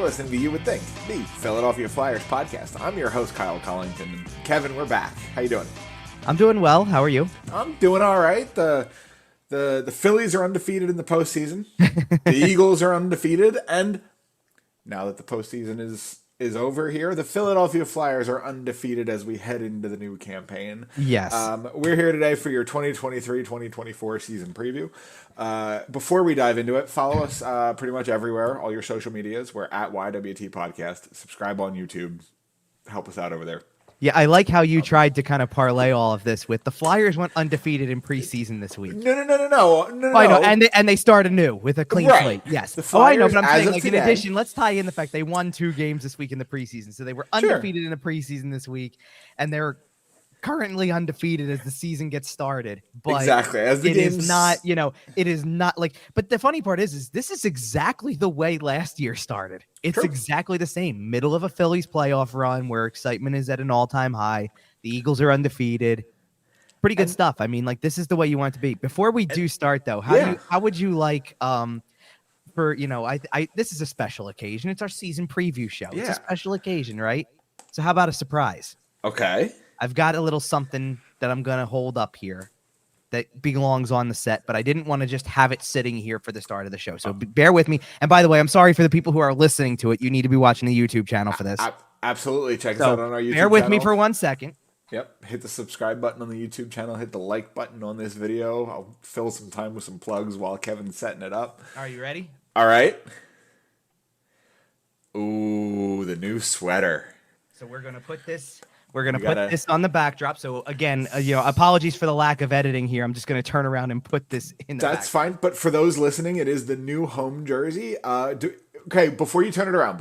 listening to You Would Think, the Philadelphia Flyers podcast. I'm your host, Kyle Collington. And Kevin, we're back. How you doing? I'm doing well. How are you? I'm doing all right. The Phillies are undefeated in the postseason. The Eagles are undefeated, and now that the postseason is over here, the Philadelphia Flyers are undefeated as we head into the new campaign. Yes. We're here today for your 2023-2024 season preview. Before we dive into it, follow us pretty much everywhere, all your social medias. We're at YWT Podcast. Subscribe on YouTube. Help us out over there. Yeah, I like how you tried to kind of parlay all of this with the Flyers went undefeated in preseason this week. No. I know, and they start anew with a clean slate. Yes. The Flyers, I know, but I'm saying, like, today, in addition, let's tie in the fact they won 2 games this week in the preseason. So they were undefeated in the preseason this week, and they're currently undefeated as the season gets started. But exactly. As the game's... is not, it is not like, but the funny part is this is exactly the way last year started. It's exactly the same. Middle of a Phillies playoff run where excitement is at an all-time high. The Eagles are undefeated. Pretty good stuff. I mean, like, this is the way you want it to be. Before we do start, though, how would you like, this is a special occasion. It's our season preview show. It's a special occasion, right? So how about a surprise? Okay. I've got a little something that I'm going to hold up here that belongs on the set, but I didn't want to just have it sitting here for the start of the show. So bear with me. And by the way, I'm sorry for the people who are listening to it. You need to be watching the YouTube channel for this. Absolutely. Check us out on our YouTube channel. Bear with me for 1 second. Yep. Hit the subscribe button on the YouTube channel. Hit the like button on this video. I'll fill some time with some plugs while Kevin's setting it up. Are you ready? All right. Ooh, the new sweater. So we're going to put this... We're going to put this on the backdrop. So again, apologies for the lack of editing here. I'm just going to turn around and put this in the That's fine. But for those listening, it is the new home jersey. Okay, before you turn it around.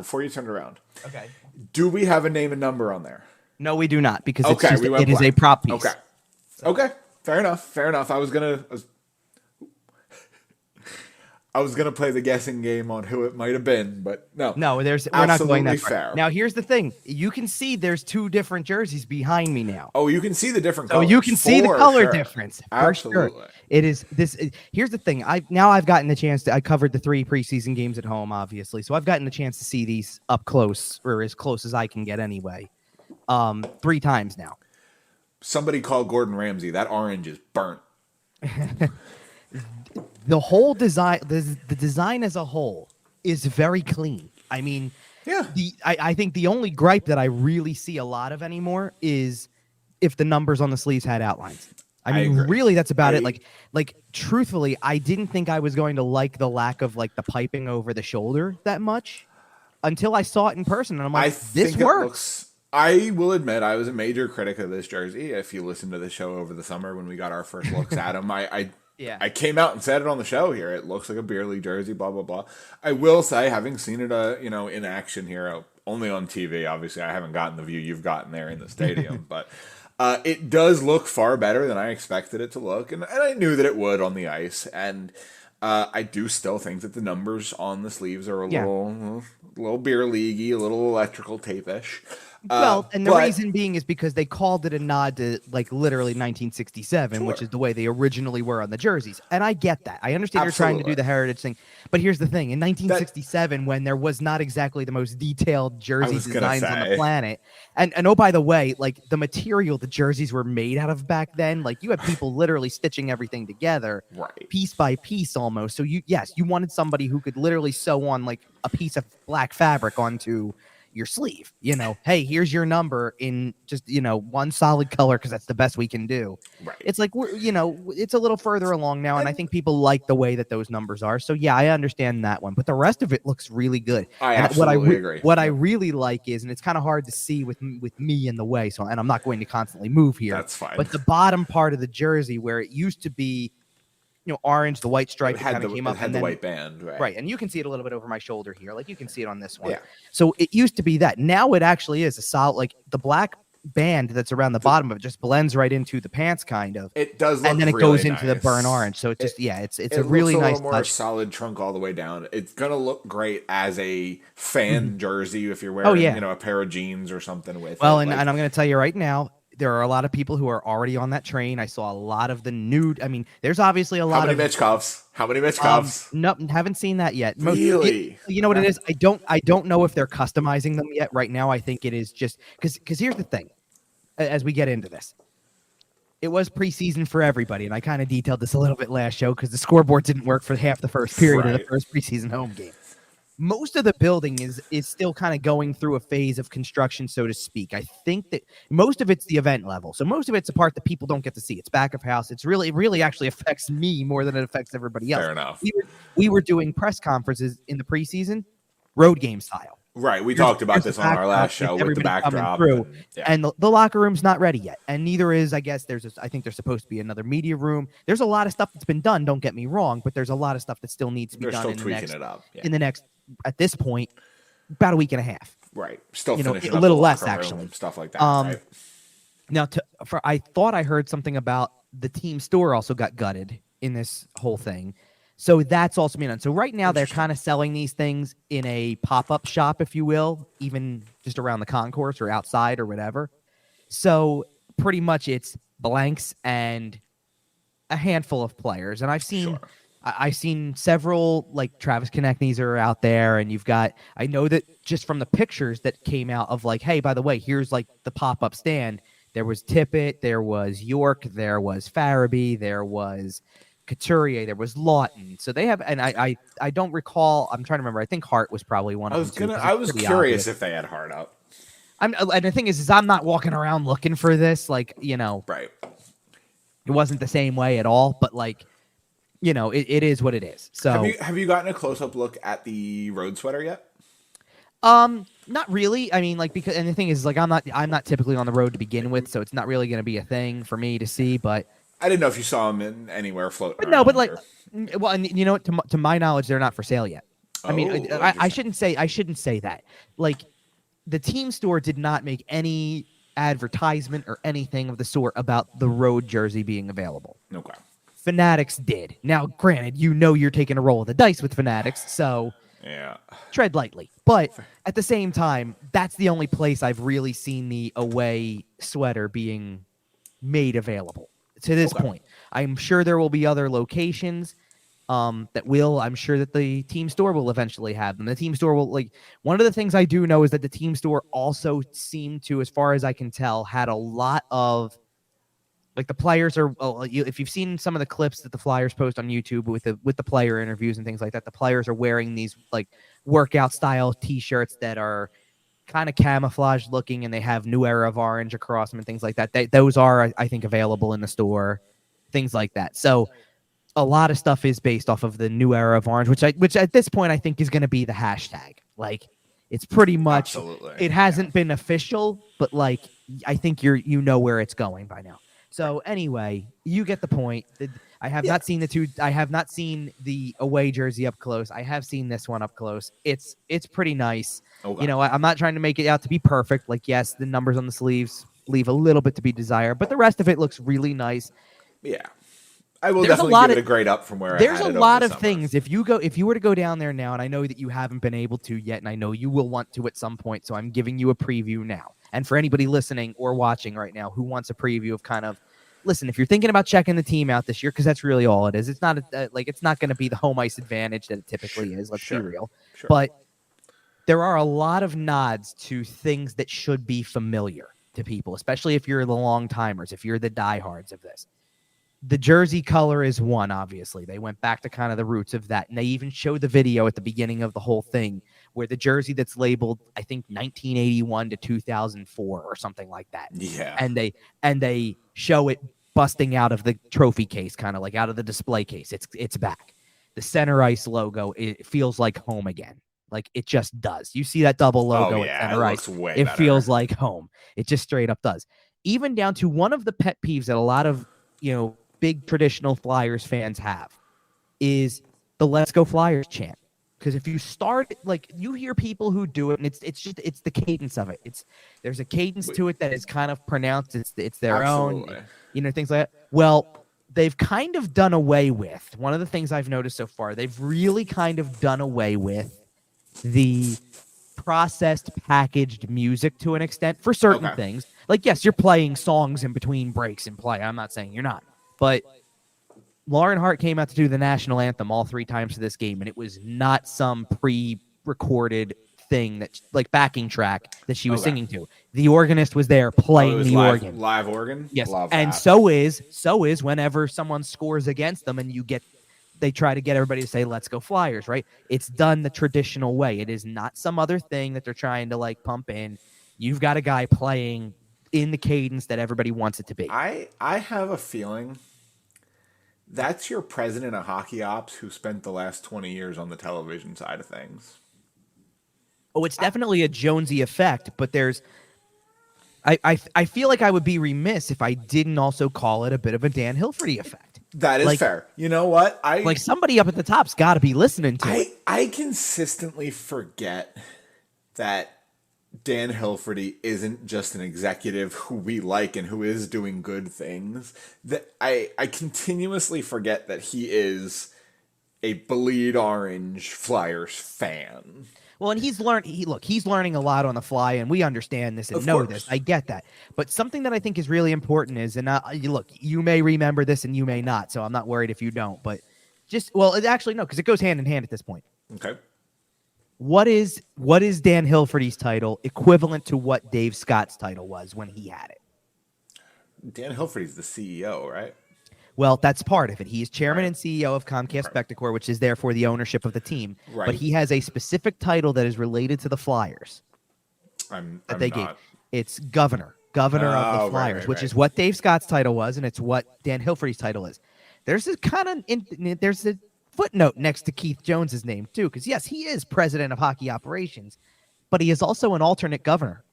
Okay. Do we have a name and number on there? No, we do not, because it is a prop piece. Okay. Okay. Fair enough. I was gonna play the guessing game on who it might have been, but no. No, we're not going that far. Fair. Now, here's the thing: you can see there's 2 different jerseys behind me now. Oh, you can see the different colors. So you can see the color difference. Absolutely. Sure. It is this. Here's the thing: I've gotten the chance to. I covered the 3 preseason games at home, obviously, so I've gotten the chance to see these up close, or as close as I can get anyway. 3 times now. Somebody called Gordon Ramsay. That orange is burnt. The whole design, the design as a whole is very clean. I mean, I think the only gripe that I really see a lot of anymore is if the numbers on the sleeves had outlines. I mean, really, that's about it. Like, truthfully, I didn't think I was going to like the lack of, like, the piping over the shoulder that much until I saw it in person, and I'm like, this works. I will admit I was a major critic of this jersey. If you listened to the show over the summer when we got our first looks at them, I came out and said it on the show here. It looks like a beer league jersey, blah, blah, blah. I will say, having seen it, in action here, only on TV, obviously, I haven't gotten the view you've gotten there in the stadium, but it does look far better than I expected it to look, and I knew that it would on the ice, and I do still think that the numbers on the sleeves are a little beer leaguey, a little electrical tape-ish. Well, and the reason being is because they called it a nod to, like, literally 1967, which is the way they originally were on the jerseys. And I get that. I understand you're trying to do the heritage thing. But here's the thing. In 1967, when there was not exactly the most detailed jersey designs on the planet, and oh, by the way, like, the material the jerseys were made out of back then, like, you had people literally stitching everything together, piece by piece almost. So, you wanted somebody who could literally sew on, like, a piece of black fabric onto your sleeve, hey, here's your number in just, one solid color, because that's the best we can do. Right. It's like, it's a little further along now, and I think people like the way that those numbers are. So, yeah, I understand that one. But the rest of it looks really good. I absolutely agree. What I really like is, and it's kind of hard to see with me in the way, and I'm not going to constantly move here. That's fine. But the bottom part of the jersey, where it used to be, orange, the white stripe kind of came up, and the white band, right, and you can see it a little bit over my shoulder here, like you can see it on this one. Yeah. So it used to be that. Now it actually is a solid, like, the black band that's around the bottom of it just blends right into the pants, kind of. It does, look and then it really goes into the burnt orange. So it's a really nice more touch. Solid trunk all the way down. It's gonna look great as a fan jersey if you're wearing, a pair of jeans or something with. Well, and I'm gonna tell you right now, there are a lot of people who are already on that train. I saw a lot of the nude. I mean, there's obviously a lot of How many Mitch Cuffs? No, haven't seen that yet. Really? You know what it is? I don't know if they're customizing them yet. Right now, I think it is just because here's the thing. As we get into this, it was preseason for everybody, and I kind of detailed this a little bit last show because the scoreboard didn't work for half the first period of the first preseason home game. Most of the building is still kind of going through a phase of construction, so to speak. I think that most of it's the event level. So most of it's a part that people don't get to see. It's back of house. It really actually affects me more than it affects everybody else. Fair enough. We were doing press conferences in the preseason, road game style. Right. We talked about this on our last show with the backdrop. And the locker room's not ready yet. And neither is, I guess, I think there's supposed to be another media room. There's a lot of stuff that's been done, don't get me wrong, but there's a lot of stuff that still needs to be done in the next, at this point, about a week and a half. Right. Still finishing a little less, actually. Stuff like that, right? Now, I thought I heard something about the team store also got gutted in this whole thing. So that's also being done. So right now they're kind of selling these things in a pop-up shop, if you will, even just around the concourse or outside or whatever. So pretty much it's blanks and a handful of players. And I've seen several, like Travis Konechny's are out there, and I know that just from the pictures that came out of like, hey, by the way, here's like the pop-up stand. There was Tippett, there was York, there was Farabee, there was Couturier, there was Lawton. So they have, and I don't recall. I'm trying to remember. I think Hart was probably one of them. I was curious if they had Hart up. And the thing is I'm not walking around looking for this. Like, right. It wasn't the same way at all. But like, it is what it is. So have you gotten a close up look at the road sweater yet? Not really. I mean, like, and the thing is, like, I'm not typically on the road to begin with, so it's not really going to be a thing for me to see. But I didn't know if you saw them anywhere floating. But no, but like, well, and you know what? To my knowledge, they're not for sale yet. I mean, I shouldn't say that. Like, the team store did not make any advertisement or anything of the sort about the road jersey being available. Okay. Fanatics did. Now, granted, you're taking a roll of the dice with Fanatics, so yeah, tread lightly. But at the same time, that's the only place I've really seen the away sweater being made available to this point. I'm sure there will be other locations I'm sure that the team store will eventually have them. The team store will, like, one of the things I do know is that the team store also seemed to, as far as I can tell, had a lot of, like, the players are, if you've seen some of the clips that the Flyers post on YouTube with the player interviews and things like that, the players are wearing these, like, workout style t-shirts that are kind of camouflage looking, and they have New Era of Orange across them and things like that. Those are, I think, available in the store, things like that. So a lot of stuff is based off of the New Era of Orange, which at this point I think is going to be the hashtag. Like, it's pretty much, it hasn't been official, but like, I think you know where it's going by now. So anyway, you get the point. I have not seen I have not seen the away jersey up close. I have seen this one up close. It's pretty nice. Okay. I'm not trying to make it out to be perfect. Like, yes, the numbers on the sleeves leave a little bit to be desired, but the rest of it looks really nice. Yeah. I will definitely give it a grade up from where I had it over the summer. There's a lot of things. If you were to go down there now, and I know that you haven't been able to yet, and I know you will want to at some point, so I'm giving you a preview now. And for anybody listening or watching right now who wants a preview of kind of, listen, if you're thinking about checking the team out this year, because that's really all it is. It's not it's not going to be the home ice advantage that it typically is. Let's be real. Sure. But there are a lot of nods to things that should be familiar to people, especially if you're the long timers, if you're the diehards of this. The jersey color is one, obviously. They went back to kind of the roots of that. And they even showed the video at the beginning of the whole thing where the jersey that's labeled, I think, 1981 to 2004 or something like that. Yeah. And they show it busting out of the trophy case, kind of like out of the display case. It's back. The center ice logo, it feels like home again. Like, it just does. You see that double logo at center ice. It feels like home. It just straight up does. Even down to one of the pet peeves that a lot of, big traditional Flyers fans have is the "Let's Go Flyers" chant. Because if you start, like, you hear people who do it, and it's the cadence of it. There's a cadence to it that is kind of pronounced. It's their own, things like that. Well, they've kind of done away with one of the things I've noticed so far. They've really kind of done away with the processed, packaged music to an extent for certain things. Like, yes, you're playing songs in between breaks and play. I'm not saying you're not. But Lauren Hart came out to do the national anthem all 3 times for this game, and it was not some pre-recorded thing that like backing track that she was singing to. The organist was there playing the organ. Live organ? Yes. Love and that. so is whenever someone scores against them and they try to get everybody to say, let's go Flyers, right? It's done the traditional way. It is not some other thing that they're trying to like pump in. You've got a guy playing in the cadence that everybody wants it to be. I have a feeling that's your president of hockey ops who spent the last 20 years on the television side of things. Oh, it's definitely a Jonesy effect, but there's I feel like I would be remiss if I didn't also call it a bit of a Dan Hilferty effect. That is fair. You know what? Like somebody up at the top's got to be listening to it. I consistently forget that Dan Hilferty isn't just an executive who we like and who is doing good things. That I continuously forget that he is a bleed orange Flyers fan. Well, and he's learning a lot on the fly, and we understand this and know this. I get that. But something that I think is really important is, and you may remember this and you may not, so I'm not worried if you don't. But actually, no, because it goes hand in hand at this point. Okay. What is Dan Hilferty's title equivalent to what Dave Scott's title was when he had it? Dan Hilferty's the CEO, right? Well, that's part of it. He is chairman and CEO of Comcast Spectacor, which is therefore the ownership of the team. Right. But he has a specific title that is related to the Flyers. Gave. It's governor of the Flyers, which is what Dave Scott's title was, and it's what Dan Hilferty's title is. There's a there's a footnote next to Keith Jones's name too, because yes, he is president of hockey operations, but he is also an alternate governor.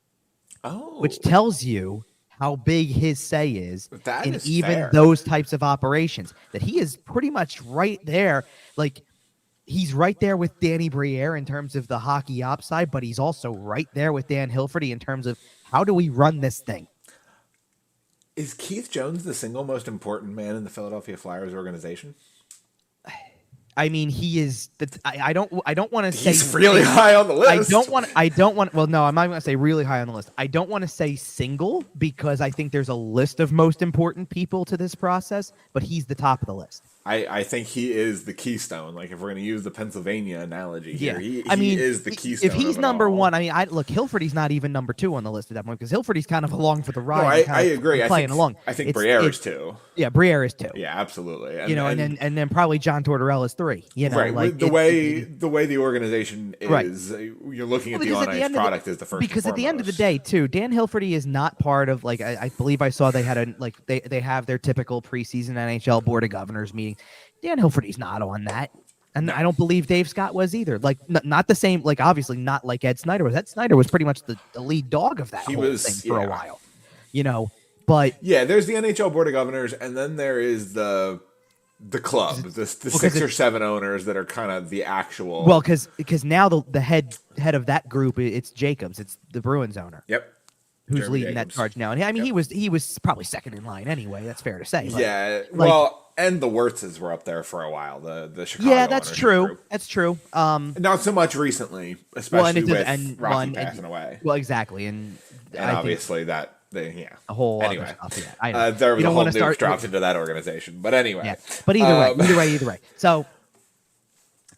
Which tells you how big his say is in even those types of operations, that he is pretty much right there. Like, he's right there with Danny Briere in terms of the hockey ops side, but he's also right there with Dan Hilferty in terms of how do we run this thing. Is Keith Jones the single most important man in the Philadelphia Flyers organization? I mean, he is. I don't want to say he's really high on the list. I don't want. Well, no, I'm not going to say really high on the list. I don't want to say single because I think there's a list of most important people to this process, but he's the top of the list. I think he is the keystone. Like, if we're going to use the Pennsylvania analogy here, he is the keystone. If he's number one, I mean, Hilferty's not even number 2 on the list at that point because Hilferty's kind of along for the ride. No, I agree. Playing along. I think Briere is 2. Yeah, Briere is 2. Yeah, absolutely. And then probably John Tortorella is 3. Right. Like the way the organization is, you're looking at the on-ice product as the first. Because at the end of the day, too, Dan Hilferty is not part of I believe I saw they had they have their typical preseason NHL Board of Governors meeting. Dan Hilferty's not on that. And I don't believe Dave Scott was either. Like, not the same, like, obviously not like Ed Snyder was. Ed Snyder was pretty much the lead dog of that whole thing for a while. But... Yeah, there's the NHL Board of Governors, and then there is the club, the 6 or 7 owners that are kind of the actual... Well, because now the head of that group, it's Jacobs. It's the Bruins owner. Yep. Who's Jeremy leading Jacobs. That charge now. And I mean, he was probably second in line anyway. That's fair to say. And the Wirtzes were up there for a while. The Chicago. Yeah, that's true. Group. That's true. Not so much recently, especially with Rocky passing away. Well, exactly, and obviously a whole anyway. Other stuff. Yeah, I know. There was a whole nuke dropped into that organization, but anyway. Yeah. But either way. So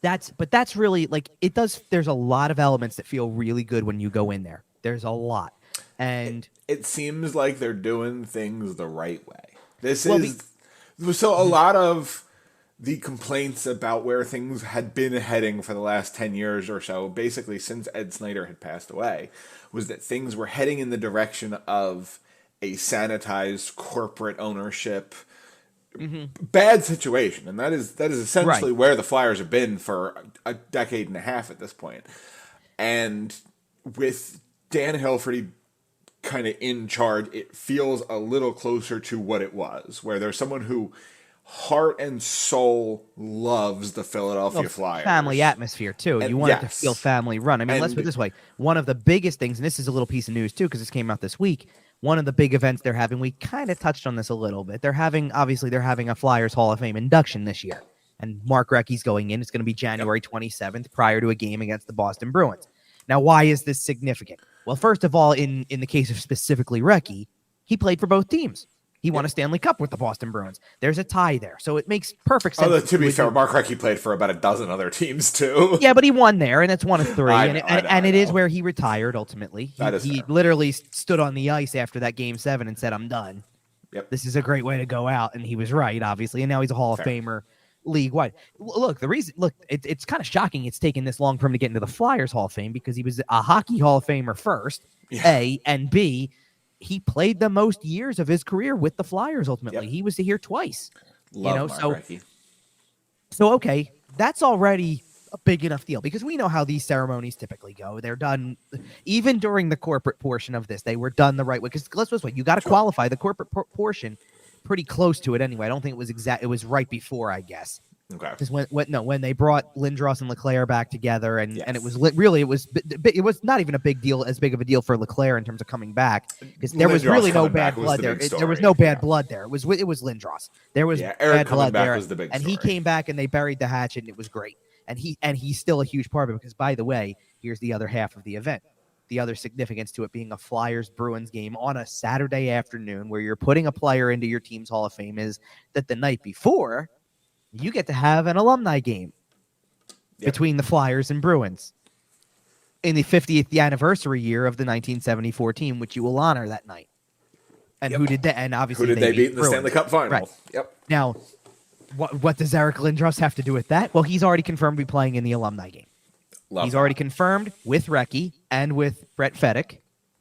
that's really like it does. There's a lot of elements that feel really good when you go in there. There's a lot, and it seems like they're doing things the right way. So a lot of the complaints about where things had been heading for the last 10 years or so, basically since Ed Snyder had passed away, was that things were heading in the direction of a sanitized corporate ownership, bad situation. And that is essentially where the Flyers have been for a decade and a half at this point. And with Dan Hilferty kind of in charge, it feels a little closer to what it was, where there's someone who heart and soul loves the Philadelphia Flyers. Family atmosphere, too. And you want it to feel family run. I mean, let's put it this way. One of the biggest things, and this is a little piece of news, too, because this came out this week, one of the big events they're having, we kind of touched on this a little bit. They're having a Flyers Hall of Fame induction this year. And Mark Recchi's going in. It's going to be January 27th, prior to a game against the Boston Bruins. Now, why is this significant? Well, first of all, in the case of specifically Recchi, he played for both teams. He won a Stanley Cup with the Boston Bruins. There's a tie there. So it makes perfect sense. Although, to be fair, Mark Recchi played for about a dozen other teams, too. Yeah, but he won there, and it's one of three. And it is where he retired, ultimately. He literally stood on the ice after that Game 7 and said, I'm done. Yep. This is a great way to go out. And he was right, obviously. And now he's a Hall of Famer league-wide. Look, it's kind of shocking it's taken this long for him to get into the Flyers Hall of Fame because he was a hockey Hall of Famer first, A, and B, he played the most years of his career with the Flyers. Ultimately, he was here twice. Mark Recchi. So okay, that's already a big enough deal because we know how these ceremonies typically go. They're done even during the corporate portion of this. They were done the right way because let's put it this way: you got to qualify the corporate portion pretty close to it anyway. I don't think it was exact. It was right before, I guess. Okay. Because when they brought Lindros and Leclerc back together, and it was it was not even a big deal, as big of a deal for Leclerc in terms of coming back, because there was really no bad blood there. There was no bad blood there. It was Lindros. There was Eric bad blood there, was the big and story. he came back and they buried the hatchet, and it was great. And he's still a huge part of it because, by the way, here's the other half of the event. The other significance to it being a Flyers-Bruins game on a Saturday afternoon where you're putting a player into your team's Hall of Fame is that the night before, you get to have an alumni game between the Flyers and Bruins in the 50th anniversary year of the 1974 team, which you will honor that night. And who did that? And obviously, who did they beat in the Stanley Cup final? Right. Yep. Now, what does Eric Lindros have to do with that? Well, he's already confirmed to be playing in the alumni game. He's already confirmed with Recchi and with Brett Fedek.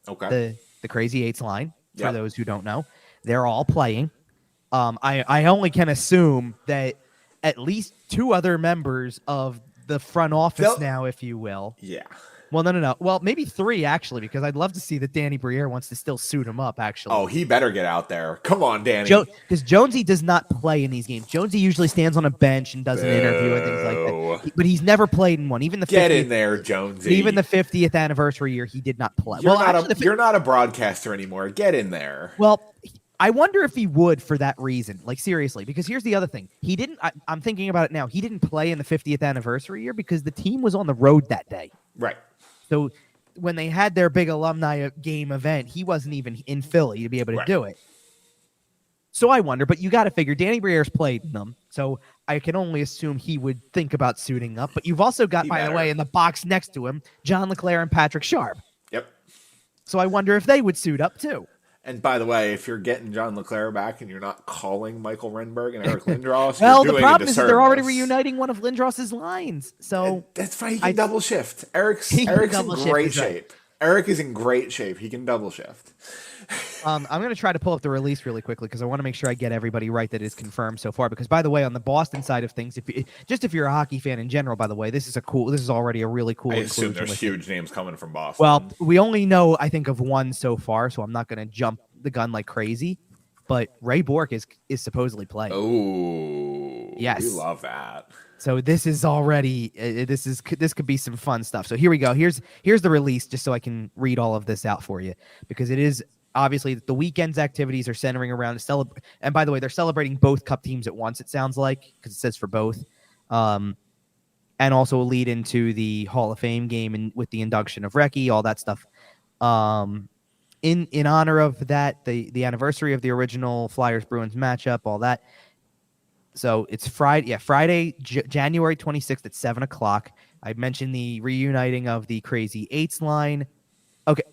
Okay. The Crazy Eights line, for those who don't know. They're all playing. I only can assume that at least two other members of the front office now, if you will. Yeah. Well, no. Well, maybe three, actually, because I'd love to see that Danny Briere wants to still suit him up, actually. Oh, he better get out there. Come on, Danny. Because Jonesy does not play in these games. Jonesy usually stands on a bench and does an interview and things like that. But he's never played in one. Even the Get in there, Jonesy. Even the 50th anniversary year, he did not play. You're not a broadcaster anymore. Get in there. Well, I wonder if he would for that reason. Like, seriously, because here's the other thing. He didn't. I'm thinking about it now. He didn't play in the 50th anniversary year because the team was on the road that day. Right. So when they had their big alumni game event, he wasn't even in Philly to be able to do it. So I wonder, but you got to figure Danny Briere's played in them. So I can only assume he would think about suiting up. But you've also got, by the way, in the box next to him, John Leclerc and Patrick Sharp. Yep. So I wonder if they would suit up too. And by the way, if you're getting John Leclerc back and you're not calling Michael Renberg and Eric Lindros, well, the problem is that they're already reuniting one of Lindros's lines. So that's fine. He can double shift. Eric's in great shape. Eric is in great shape. He can double shift. I'm going to try to pull up the release really quickly because I want to make sure I get everybody right that is confirmed so far. Because by the way, on the Boston side of things, if you're a hockey fan in general, by the way, this is already a really cool. I assume there's huge names coming from Boston. Well, we only know I think of one so far, so I'm not going to jump the gun like crazy. But Ray Bourque is supposedly playing. Oh, yes, we love that. So this is already this could be some fun stuff. So here we go. Here's the release, just so I can read all of this out for you, because it is obviously the weekend's activities are centering around and by the way, they're celebrating both Cup teams at once. It sounds like, because it says for both, and also a lead into the Hall of Fame game and with the induction of Recchi, all that stuff. In honor of that, the anniversary of the original Flyers Bruins matchup, all that. So it's Friday, January 26th at 7:00. I mentioned the reuniting of the Crazy Eights line. Okay,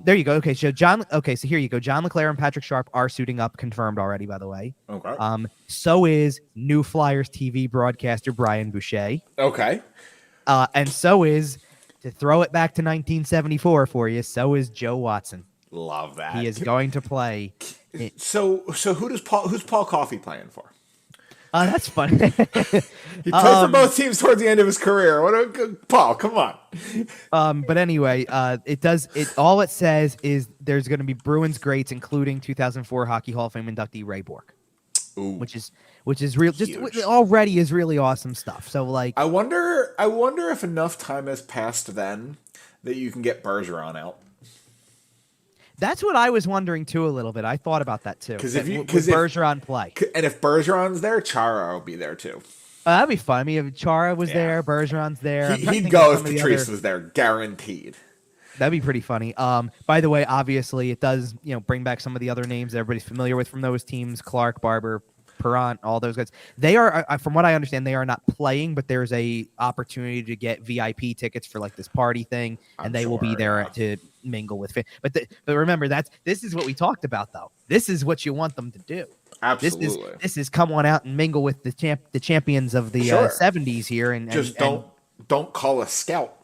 there you go. Okay, so here you go. John Leclerc and Patrick Sharp are suiting up, confirmed already, by the way. Okay. So is new Flyers TV broadcaster Brian Boucher. Okay. And so is, to throw it back to 1974 for you, so is Joe Watson. Love that. He is going to play. So who's Paul Coffey playing for? That's funny. He played for both teams towards the end of his career. Paul, come on. But anyway, all it says is there's going to be Bruins greats, including 2004 Hockey Hall of Fame inductee Ray Bourque. Ooh, which is real. Just already is really awesome stuff. So like, I wonder if enough time has passed then that you can get Bergeron out. That's what I was wondering too a little bit. I thought about that too. Because if Bergeron play, and if Bergeron's there, Chara will be there too. That'd be fun. I mean, if Chara was there, Bergeron's there. He'd go if Patrice was there, guaranteed. That'd be pretty funny. By the way, obviously it does, bring back some of the other names that everybody's familiar with from those teams: Clark, Barber, Perrant, all those guys. They are, from what I understand, they are not playing, but there's a opportunity to get VIP tickets for like this party thing, and they will be there to mingle with fans. But remember, this is what we talked about, though. This is what you want them to do. Absolutely. This is come on out and mingle with the champions of the 70s here, and don't call us scout.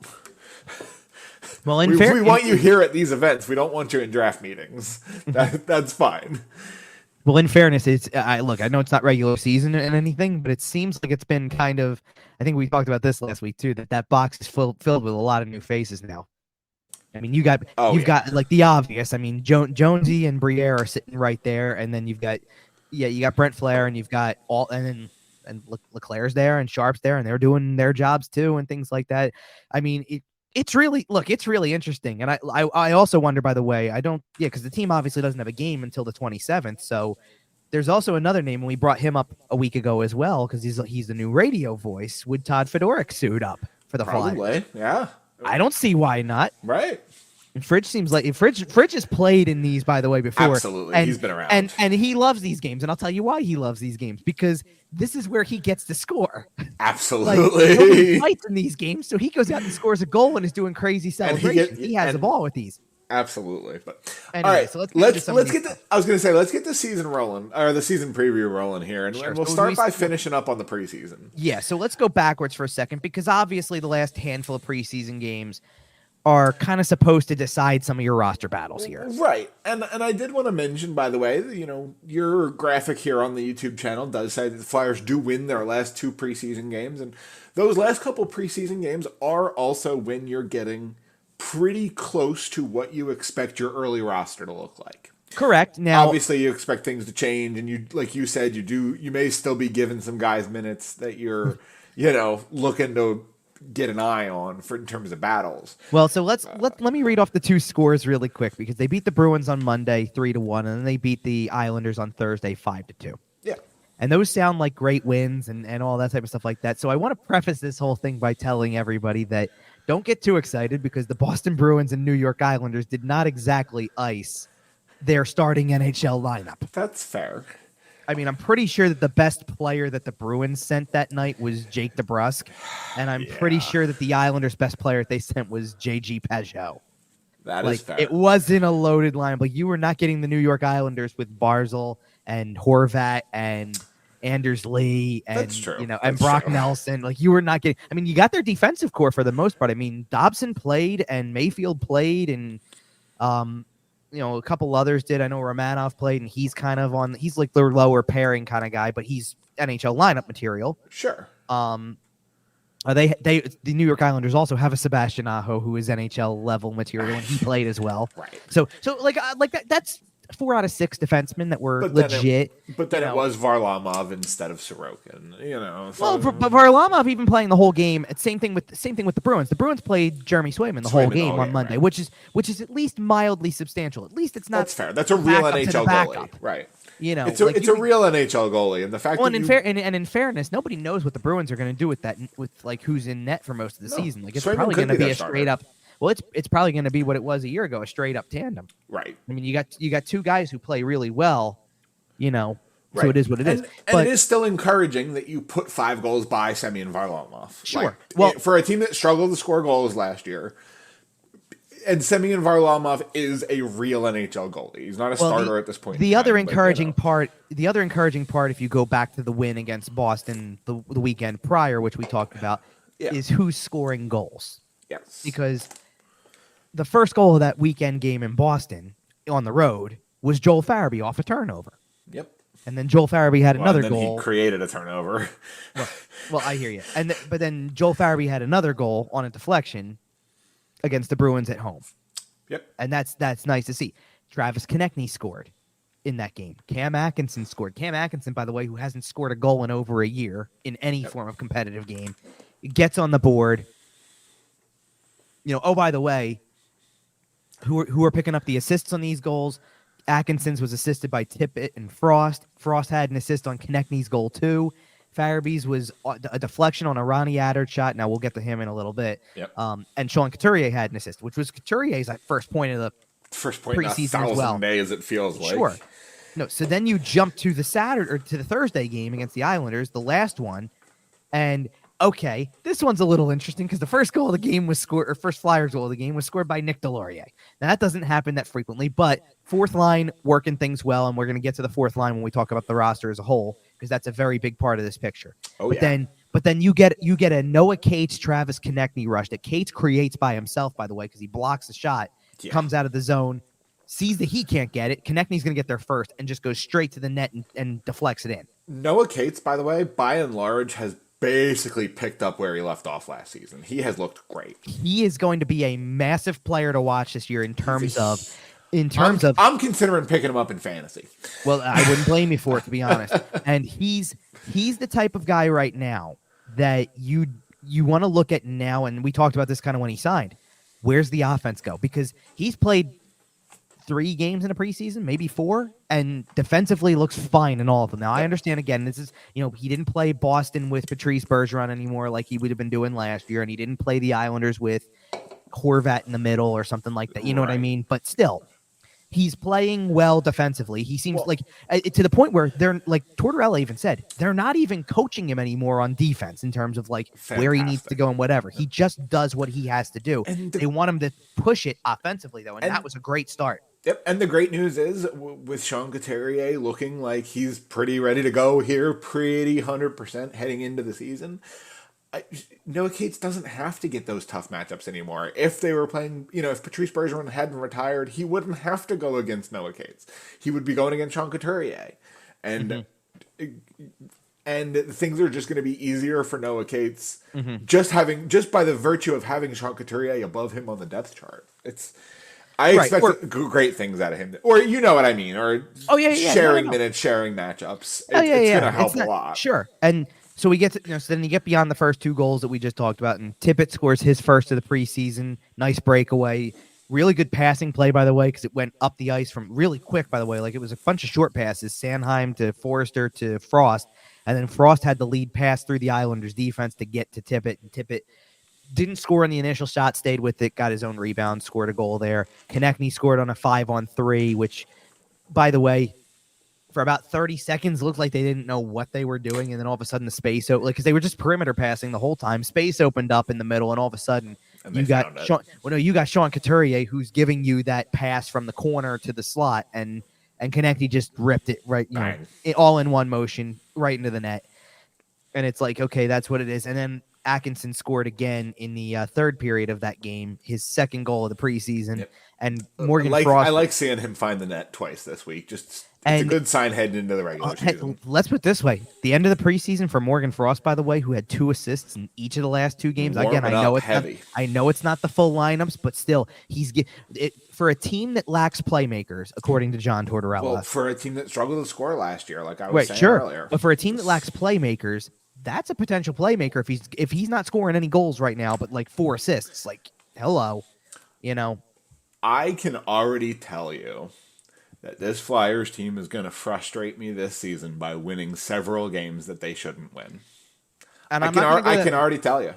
Well, we want you here at these events. We don't want you in draft meetings. That's fine. Well, in fairness, I know it's not regular season and anything, but it seems like it's been kind of. I think we talked about this last week too. That box is filled with a lot of new faces now. I mean, you've got like the obvious. I mean, Jonesy and Briere are sitting right there, and then you got Brent Flair, and you've got and Leclerc's there, and Sharp's there, and they're doing their jobs too, and things like that. I mean, it's really interesting, and I also wonder, by the way, because the team obviously doesn't have a game until the 27th, so there's also another name, and we brought him up a week ago as well because he's the new radio voice. Would Todd Fedoruk suit up for the Flyers? Probably, yeah. I don't see why not. Right. And Fridge seems like Fridge has played in these, by the way, before. Absolutely, he's been around, and he loves these games, and I'll tell you why he loves these games, because this is where he gets to score. Absolutely, nobody fights in these games, so he goes out and scores a goal and is doing crazy celebrations. He has the ball with these. Absolutely, but anyway, all right, so let's get the. I was going to say, let's get the season rolling, or the season preview rolling here, and we'll start by finishing up on the preseason. Yeah, so let's go backwards for a second, because obviously the last handful of preseason games are kind of supposed to decide some of your roster battles here. Right. And I did want to mention, by the way, your graphic here on the YouTube channel does say that the Flyers do win their last 2 preseason games. And those last couple preseason games are also when you're getting pretty close to what you expect your early roster to look like. Correct. Now, obviously you expect things to change, and you, like you said, you may still be giving some guys minutes that you're, looking to get an eye on in terms of battles. Well, so let me read off the 2 scores really quick, because they beat the Bruins on Monday 3-1, and then they beat the Islanders on Thursday 5-2. Yeah. And those sound like great wins and all that type of stuff like that. So I want to preface this whole thing by telling everybody that don't get too excited, because the Boston Bruins and New York Islanders did not exactly ice their starting NHL lineup. That's fair. I mean, I'm pretty sure that the best player that the Bruins sent that night was Jake DeBrusk, and I'm pretty sure that the Islanders' best player they sent was J.G. Pajot. That is fair. It wasn't a loaded lineup. Like, you were not getting the New York Islanders with Barzal and Horvat and Anders Lee and That's true. And Brock Nelson. Like, you were not getting. I mean, you got their defensive core for the most part. I mean, Dobson played and Mayfield played, and a couple others did. I know Romanov played, and he's like their lower pairing kind of guy, but he's NHL lineup material. Sure. The New York Islanders also have a Sebastian Aho who is NHL level material, and he played as well. Right. So that's 4 out of 6 defensemen that were legit. But then it was Varlamov instead of Sorokin. So. Well, but Varlamov even playing the whole game. Same thing with the Bruins. The Bruins played Jeremy Swayman the whole game on Monday, right. which is at least mildly substantial. At least it's not. That's fair. That's a real NHL goalie, right? It's a real NHL goalie, and the fact that in fairness, nobody knows what the Bruins are going to do with that, with like who's in net for most of the season. Like, it's probably going to be a straight up. Well, it's probably going to be what it was a year ago, a straight up tandem. Right. I mean, you got 2 guys who play really well, so right. it is what it is. But it is still encouraging that you put 5 goals by Semyon Varlamov. Sure. For a team that struggled to score goals last year, and Semyon Varlamov is a real NHL goalie. He's not a starter at this point. The other encouraging part, if you go back to the win against Boston the weekend prior, which we talked about, is who's scoring goals. Yes. Because the first goal of that weekend game in Boston on the road was Joel Farabee off a turnover. Yep. And then Joel Farabee had another goal. He created a turnover. Well, I hear you. But then Joel Farabee had another goal on a deflection against the Bruins at home. Yep. And that's nice to see. Travis Konechny scored in that game. Cam Atkinson scored. Cam Atkinson, by the way, who hasn't scored a goal in over a year in any form of competitive game, gets on the board. Oh, by the way, who are picking up the assists on these goals? Atkinson's was assisted by Tippett and Frost. Frost had an assist on Konechny's goal too. Farabee's was a deflection on a Ronnie Adder shot. Now we'll get to him in a little bit. Yep. And Sean Couturier had an assist, which was Couturier's first point of the preseason in 1,000 as well. days, it feels like. Sure. No, so then you jump to the Saturday or to the Thursday game against the Islanders, the last one, and okay, this one's a little interesting because the first goal of the game was scored, or first Flyers goal of the game was scored by Nick Delorier. Now that doesn't happen that frequently, but fourth line working things well, and we're going to get to the fourth line when we talk about the roster as a whole because that's a very big part of this picture. But then you get a Noah Cates, Travis Konechny rush that Cates creates by himself, by the way, because he blocks the shot, comes out of the zone, sees that he can't get it. Konechny's going to get there first and just goes straight to the net and deflects it in. Noah Cates, by the way, by and large, has basically picked up where he left off last season. He has looked great. He is going to be a massive player to watch this year in terms of. I'm considering picking him up in fantasy. Well, I wouldn't blame you for it, to be honest. And he's the type of guy right now that you want to look at now, and we talked about this kind of when he signed. Where's the offense go? Because he's played 3 games in a preseason, maybe 4, and defensively looks fine in all of them. Now, I understand, again, this is, he didn't play Boston with Patrice Bergeron anymore like he would have been doing last year, and he didn't play the Islanders with Horvat in the middle or something like that. You know what I mean? But still, he's playing well defensively. He seems like to the point where they're like Tortorella even said they're not even coaching him anymore on defense in terms of like where he needs to go and whatever. He just does what he has to do. And they want him to push it offensively though, and that was a great start. Yep, and the great news is with Sean Couturier looking like he's pretty ready to go here, pretty 100% heading into the season. Noah Cates doesn't have to get those tough matchups anymore. If they were playing, if Patrice Bergeron hadn't retired, he wouldn't have to go against Noah Cates. He would be going against Sean Couturier. And things are just going to be easier for Noah Cates just by the virtue of having Sean Couturier above him on the depth chart. I expect great things out of him. Or you know what I mean. Or sharing minutes, sharing matchups. It's going to help a lot. Sure. And so we get to, so then you get beyond the first 2 goals that we just talked about, and Tippett scores his first of the preseason. Nice breakaway. Really good passing play, by the way, because it went up the ice from really quick, by the way. Like it was a bunch of short passes, Sanheim to Forrester to Frost, and then Frost had the lead pass through the Islanders defense to get to Tippett, and Tippett didn't score on the initial shot, stayed with it, got his own rebound, scored a goal there. Konechny scored on a 5-on-3, which, by the way, for about 30 seconds, looked like they didn't know what they were doing, and then all of a sudden the space, because they were just perimeter passing the whole time. Space opened up in the middle, and all of a sudden you got Sean Couturier who's giving you that pass from the corner to the slot, and Konechny just ripped it right, all in one motion right into the net, and it's like, okay, that's what it is. And then Atkinson scored again in the third period of that game, his second goal of the preseason. Yep. And Morgan Frost. I like seeing him find the net twice this week. It's a good sign heading into the regular season. Let's put it this way. The end of the preseason for Morgan Frost, by the way, who had 2 assists in each of the last 2 games. Again, I know it's not the full lineups, but still, for a team that lacks playmakers, according to John Tortorella. Well, for a team that struggled to score last year, like I was saying earlier. But for a team that lacks playmakers, that's a potential playmaker if he's not scoring any goals right now, but like 4 assists. Like, hello, I can already tell you that this Flyers team is going to frustrate me this season by winning several games that they shouldn't win. And I can already tell you.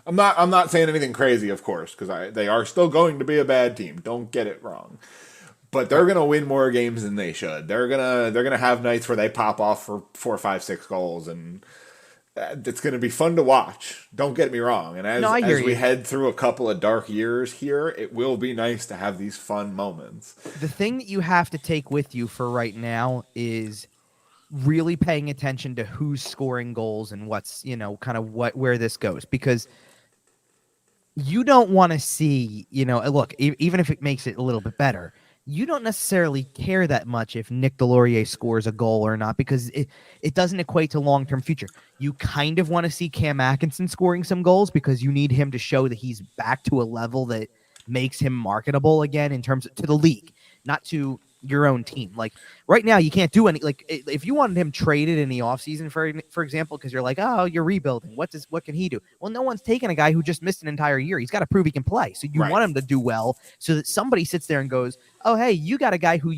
I'm not saying anything crazy, of course, because they are still going to be a bad team. Don't get it wrong. But they're going to win more games than they should. They're gonna have nights where they pop off for 4, 5, 6 goals, and it's going to be fun to watch. Don't get me wrong. And as we head through a couple of dark years here, it will be nice to have these fun moments. The thing that you have to take with you for right now is really paying attention to who's scoring goals and what's, kind of where this goes. Because you don't want to see, look, even if it makes it a little bit better, you don't necessarily care that much if Nick Delorier scores a goal or not, because it doesn't equate to long-term future. You kind of want to see Cam Atkinson scoring some goals because you need him to show that he's back to a level that makes him marketable again in terms of to the league, not to your own team. Like right now, you can't do any, like if you wanted him traded in the offseason, for example, because you're like, oh, you're rebuilding. What can he do? Well, no one's taking a guy who just missed an entire year. He's got to prove he can play. So you want him to do well so that somebody sits there and goes, oh, hey, you got a guy who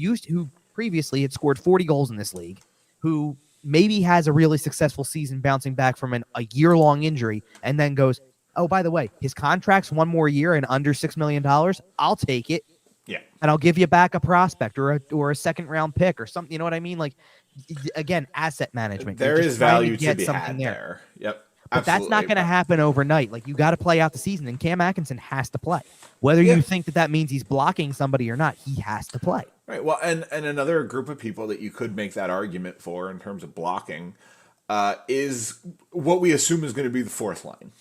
previously had scored 40 goals in this league, who maybe has a really successful season bouncing back from a year-long injury, and then goes, oh, by the way, his contract's one more year and under $6 million. I'll take it. Yeah. And I'll give you back a prospect or a second-round pick or something. You know what I mean? Like, again, asset management. There is value to be had there. Yep. But that's not going to happen overnight. Like, you got to play out the season, and Cam Atkinson has to play. Whether you think that means he's blocking somebody or not, he has to play. Right. Well, and another group of people that you could make that argument for in terms of blocking is what we assume is going to be the fourth line.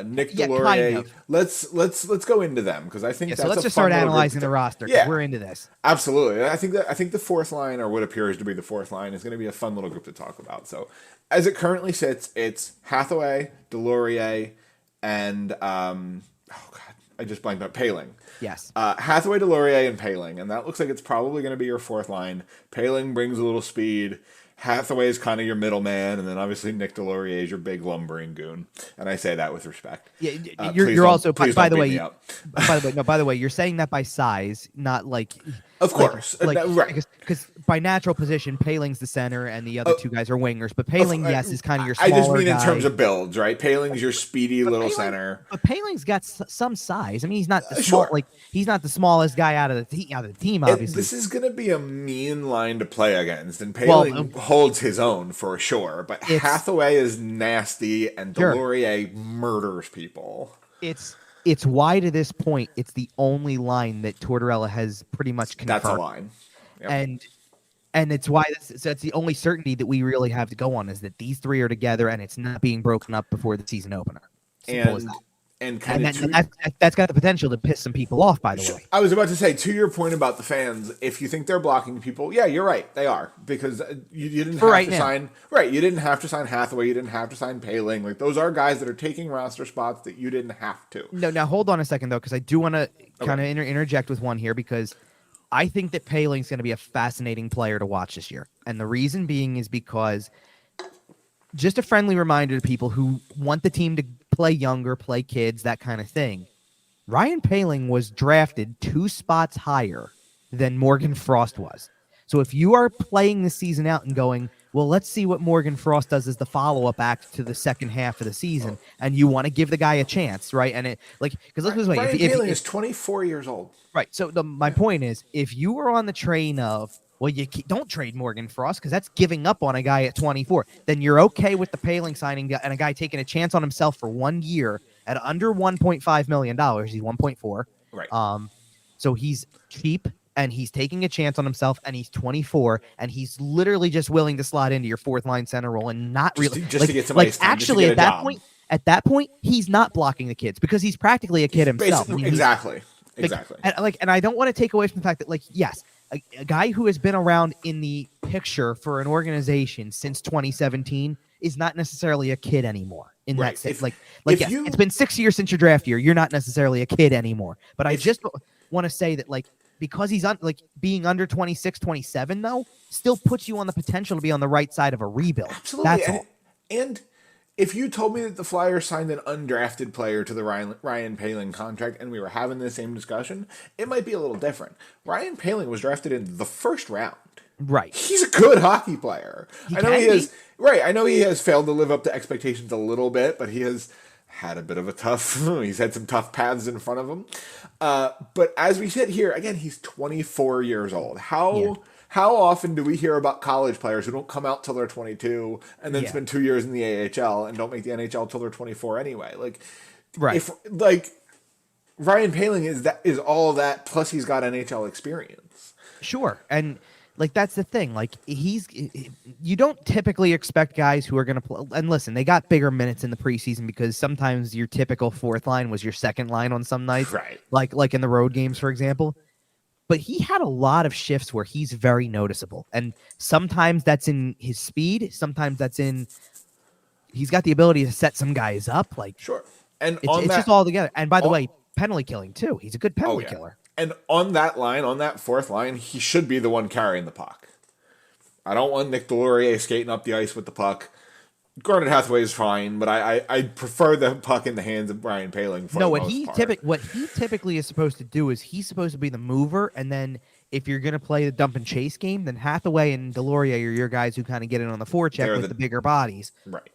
Nick Delorier. Kind of. Let's go into them because I think that's so let's just start analyzing the roster. Yeah, we're into this. Absolutely. I think the fourth line, or what appears to be the fourth line, is going to be a fun little group to talk about. So, as it currently sits, it's Hathaway, Delorier, and I just blanked out Paling. Yes. Hathaway, Delorier, and Paling, and that looks like it's probably going to be your fourth line. Paling brings a little speed. Hathaway is kind of your middleman, and then obviously Nick Delorier is your big lumbering goon, and I say that with respect. Yeah, you're also by the way, you're saying that by size, not like. Of course, right? Because by natural position, Paling's the center, and the other two guys are wingers. But Paling, is kind of your smaller I just mean guy. In terms of builds, right? Paling's your speedy little center. But Paling's got some size. I mean, he's not the small, he's not the smallest guy out of the team. Obviously, this is going to be a mean line to play against, and Paling holds his own for sure. But Hathaway is nasty, and Delorier murders people. It's why to this point it's the only line that Tortorella has pretty much confirmed. That's a line. Yep. And it's why that's the only certainty that we really have to go on is that these three are together and it's not being broken up before the season opener. Simple as that. And that's got the potential to piss some people off, by the way. I was about to say, to your point about the fans, if you think they're blocking people, yeah, you're right. They are. Because you didn't have to sign... Right, you didn't have to sign Hathaway. You didn't have to sign Paling. Like, those are guys that are taking roster spots that you didn't have to. No, now hold on a second, though, because I do want to kind of interject with one here, because I think that Paling's going to be a fascinating player to watch this year. And the reason being is because... Just a friendly reminder to people who want the team to play younger, play kids, that kind of thing. Ryan Paling was drafted 2 spots higher than Morgan Frost was. So if you are playing the season out and going, well, let's see what Morgan Frost does as the follow-up act to the second half of the season, and you want to give the guy a chance, right? And because look this way, Ryan Paling is 24 years old, right? So my point is, if you were on the train of, well, you don't trade Morgan Frost because that's giving up on a guy at 24. Then you're okay with the Paling signing and a guy taking a chance on himself for 1 year at under $1.5 million. He's 1.4. Right. So he's cheap and he's taking a chance on himself and he's 24 and he's literally just willing to slot into your fourth line center role and not really to get some ice time, actually at that point he's not blocking the kids because he's practically a kid himself. Exactly. And I don't want to take away from the fact that yes. A guy who has been around in the picture for an organization since 2017 is not necessarily a kid anymore. In that sense, it's been 6 years since your draft year. You're not necessarily a kid anymore. But I just want to say that because he's being under 26, 27 though, still puts you on the potential to be on the right side of a rebuild. Absolutely. That's all. And if you told me that the Flyers signed an undrafted player to the Ryan Paling contract and we were having the same discussion, it might be a little different. Ryan Paling was drafted in the first round. Right. He's a good hockey player. I know he has failed to live up to expectations a little bit, but he has had a bit of he's had some tough paths in front of him. But as we sit here, again, he's 24 years old. How often do we hear about college players who don't come out till they're 22 and then spend 2 years in the AHL and don't make the NHL till they're 24 anyway? If Ryan Paling is all that, plus he's got NHL experience. Sure, and that's the thing. You don't typically expect guys who are going to play. And listen, they got bigger minutes in the preseason because sometimes your typical fourth line was your second line on some nights, right? Like in the road games, for example. But he had a lot of shifts where he's very noticeable. And sometimes that's in his speed. Sometimes that's in he's got the ability to set some guys up. Sure. And it's just all together. And by the way, penalty killing too. He's a good penalty killer. And on that line, on that fourth line, he should be the one carrying the puck. I don't want Nick Delorier skating up the ice with the puck. Granted, Hathaway is fine, but I prefer the puck in the hands of Ryan Paling. What he typically is supposed to do is he's supposed to be the mover, and then if you're going to play the dump and chase game, then Hathaway and Delorier are your guys who kind of get in on the forecheck with the bigger bodies. Right.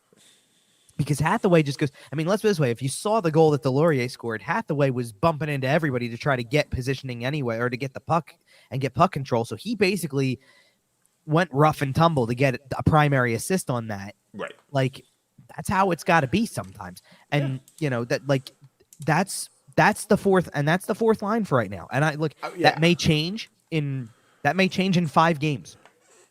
Because Hathaway just goes, I mean, let's put it this way. If you saw the goal that Delorier scored, Hathaway was bumping into everybody to try to get positioning anyway, or to get the puck and get puck control. So he basically went rough and tumble to get a primary assist on that. Right. Like, that's how it's got to be sometimes. And, that's the fourth line for right now. And that may change in 5 games.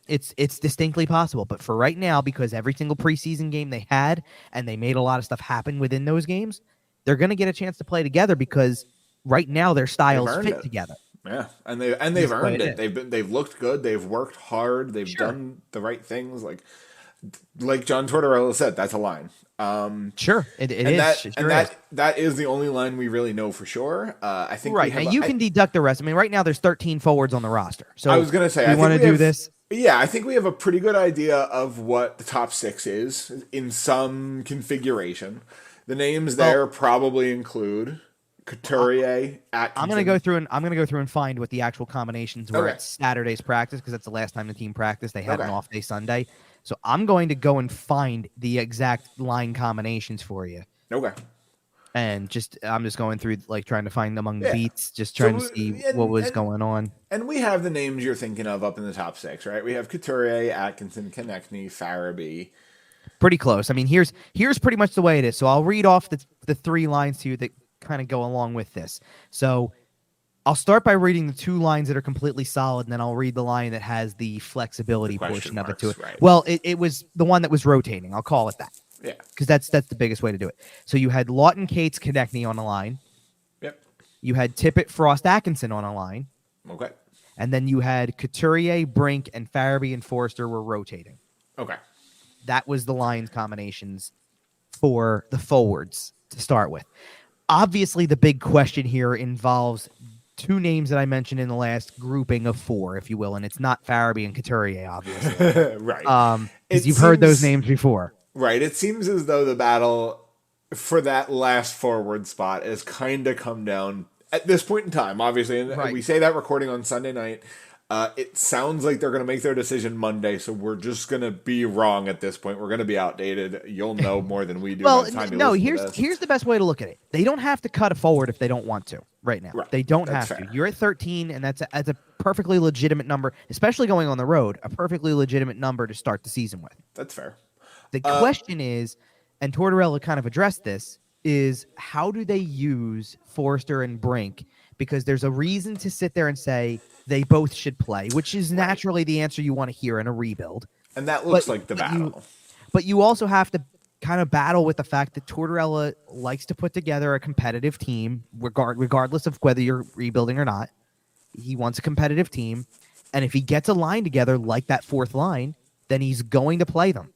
It's distinctly possible, but for right now, because every single preseason game they had, and they made a lot of stuff happen within those games, they're going to get a chance to play together because right now their styles fit together. Yeah, and they've earned it. They've looked good. They've worked hard. They've done the right things. Like John Tortorella said, that's a line. Sure, it is. That is the only line we really know for sure. I think right now you can deduct the rest. I mean, right now there's 13 forwards on the roster. So I was going to say, I want to do this. Yeah, I think we have a pretty good idea of what the top 6 is in some configuration. The names there probably include Couturier, Atkinson. I'm gonna go through and find what the actual combinations were at Saturday's practice, because that's the last time the team practiced. They had an off day Sunday. So I'm going to go and find the exact line combinations for you. Okay. And I'm just going through, trying to find among the beats, just trying to see what was going on. And we have the names you're thinking of up in the top 6, right? We have Couturier, Atkinson, Konechny, Farabee. Pretty close. I mean, here's pretty much the way it is. So I'll read off the 3 lines to you that kind of go along with this. So I'll start by reading the 2 lines that are completely solid, and then I'll read the line that has the flexibility portion of it to it. Right. Well, it was the one that was rotating. I'll call it that. Yeah. Because that's the biggest way to do it. So you had Lawton, Cates, Konechny on a line. Yep. You had Tippett, Frost, Atkinson on a line. Okay. And then you had Couturier, Brink, and Farabee and Forster were rotating. Okay. That was the lines combinations for the forwards to start with. Obviously, the big question here involves 2 names that I mentioned in the last grouping of 4, if you will, and it's not Farabee and Couturier, obviously. Right. Because you've heard those names before. Right. It seems as though the battle for that last forward spot has kind of come down at this point in time, obviously. And we say that recording on Sunday night. It sounds like they're going to make their decision Monday, so we're just going to be wrong at this point. We're going to be outdated. You'll know more than we do. Well, by the time here's the best way to look at it. They don't have to cut a forward if they don't want to right now. Right. They don't have to. You're at 13, and that's a perfectly legitimate number, especially going on the road, a perfectly legitimate number to start the season with. That's fair. The question is, and Tortorella kind of addressed this, is how do they use Forster and Brink? Because there's a reason to sit there and say they both should play, which is naturally the answer you want to hear in a rebuild. And that looks like the battle. But you also have to kind of battle with the fact that Tortorella likes to put together a competitive team, regardless of whether you're rebuilding or not. He wants a competitive team. And if he gets a line together like that 4th line, then he's going to play them.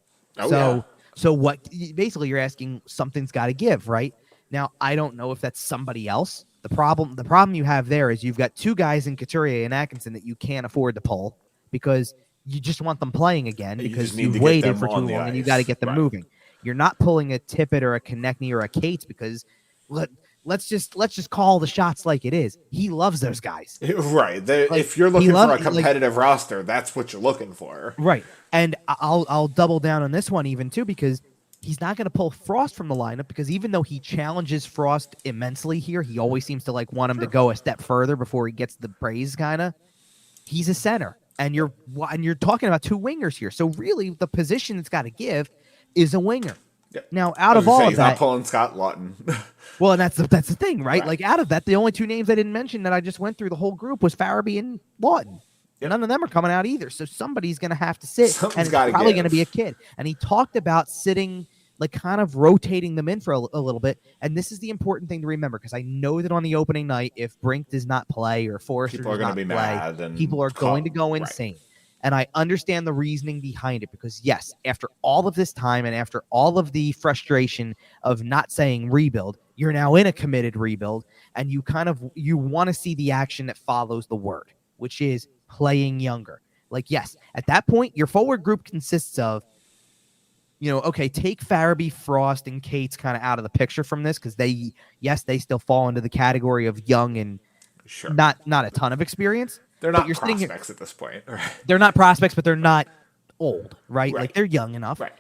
So what basically you're asking, something's got to give, right? Now, I don't know if that's somebody else. The problem you have there is you've got 2 guys in Couturier and Atkinson that you can't afford to pull because you just want them playing again because you've waited for too long and you got to get them moving. You're not pulling a Tippett or a Konechny or a Cates because let's just call the shots like it is. He loves those guys. Right. If you're looking for a competitive roster, that's what you're looking for. Right. And I'll double down on this one even too, because he's not going to pull Frost from the lineup, because even though he challenges Frost immensely here, he always seems to want him to go a step further before he gets the praise kind of. He's a center, and you're talking about 2 wingers here. So really the position that's got to give is a winger. Yep. Now, out of all of he's that, not pulling Scott Lawton. Well, and that's the thing, right? Like, out of that, the only 2 names I didn't mention that I just went through the whole group was Farabee and Lawton. Yep. None of them are coming out either. So somebody's going to have to sit, and it's probably going to be a kid. And he talked about sitting, kind of rotating them in for a little bit. And this is the important thing to remember, because I know that on the opening night, if Brink does not play or Forrester does not play, people are going to go insane. And I understand the reasoning behind it, because yes, after all of this time and after all of the frustration of not saying rebuild, you're now in a committed rebuild, and you want to see the action that follows the word, which is playing younger. Yes, at that point, your forward group consists of, take Farabee, Frost, and Cates kind of out of the picture from this, because they still fall into the category of young and not a ton of experience. They're not prospects at this point. Right? They're not prospects, but they're not old, right? Like they're young enough. Right.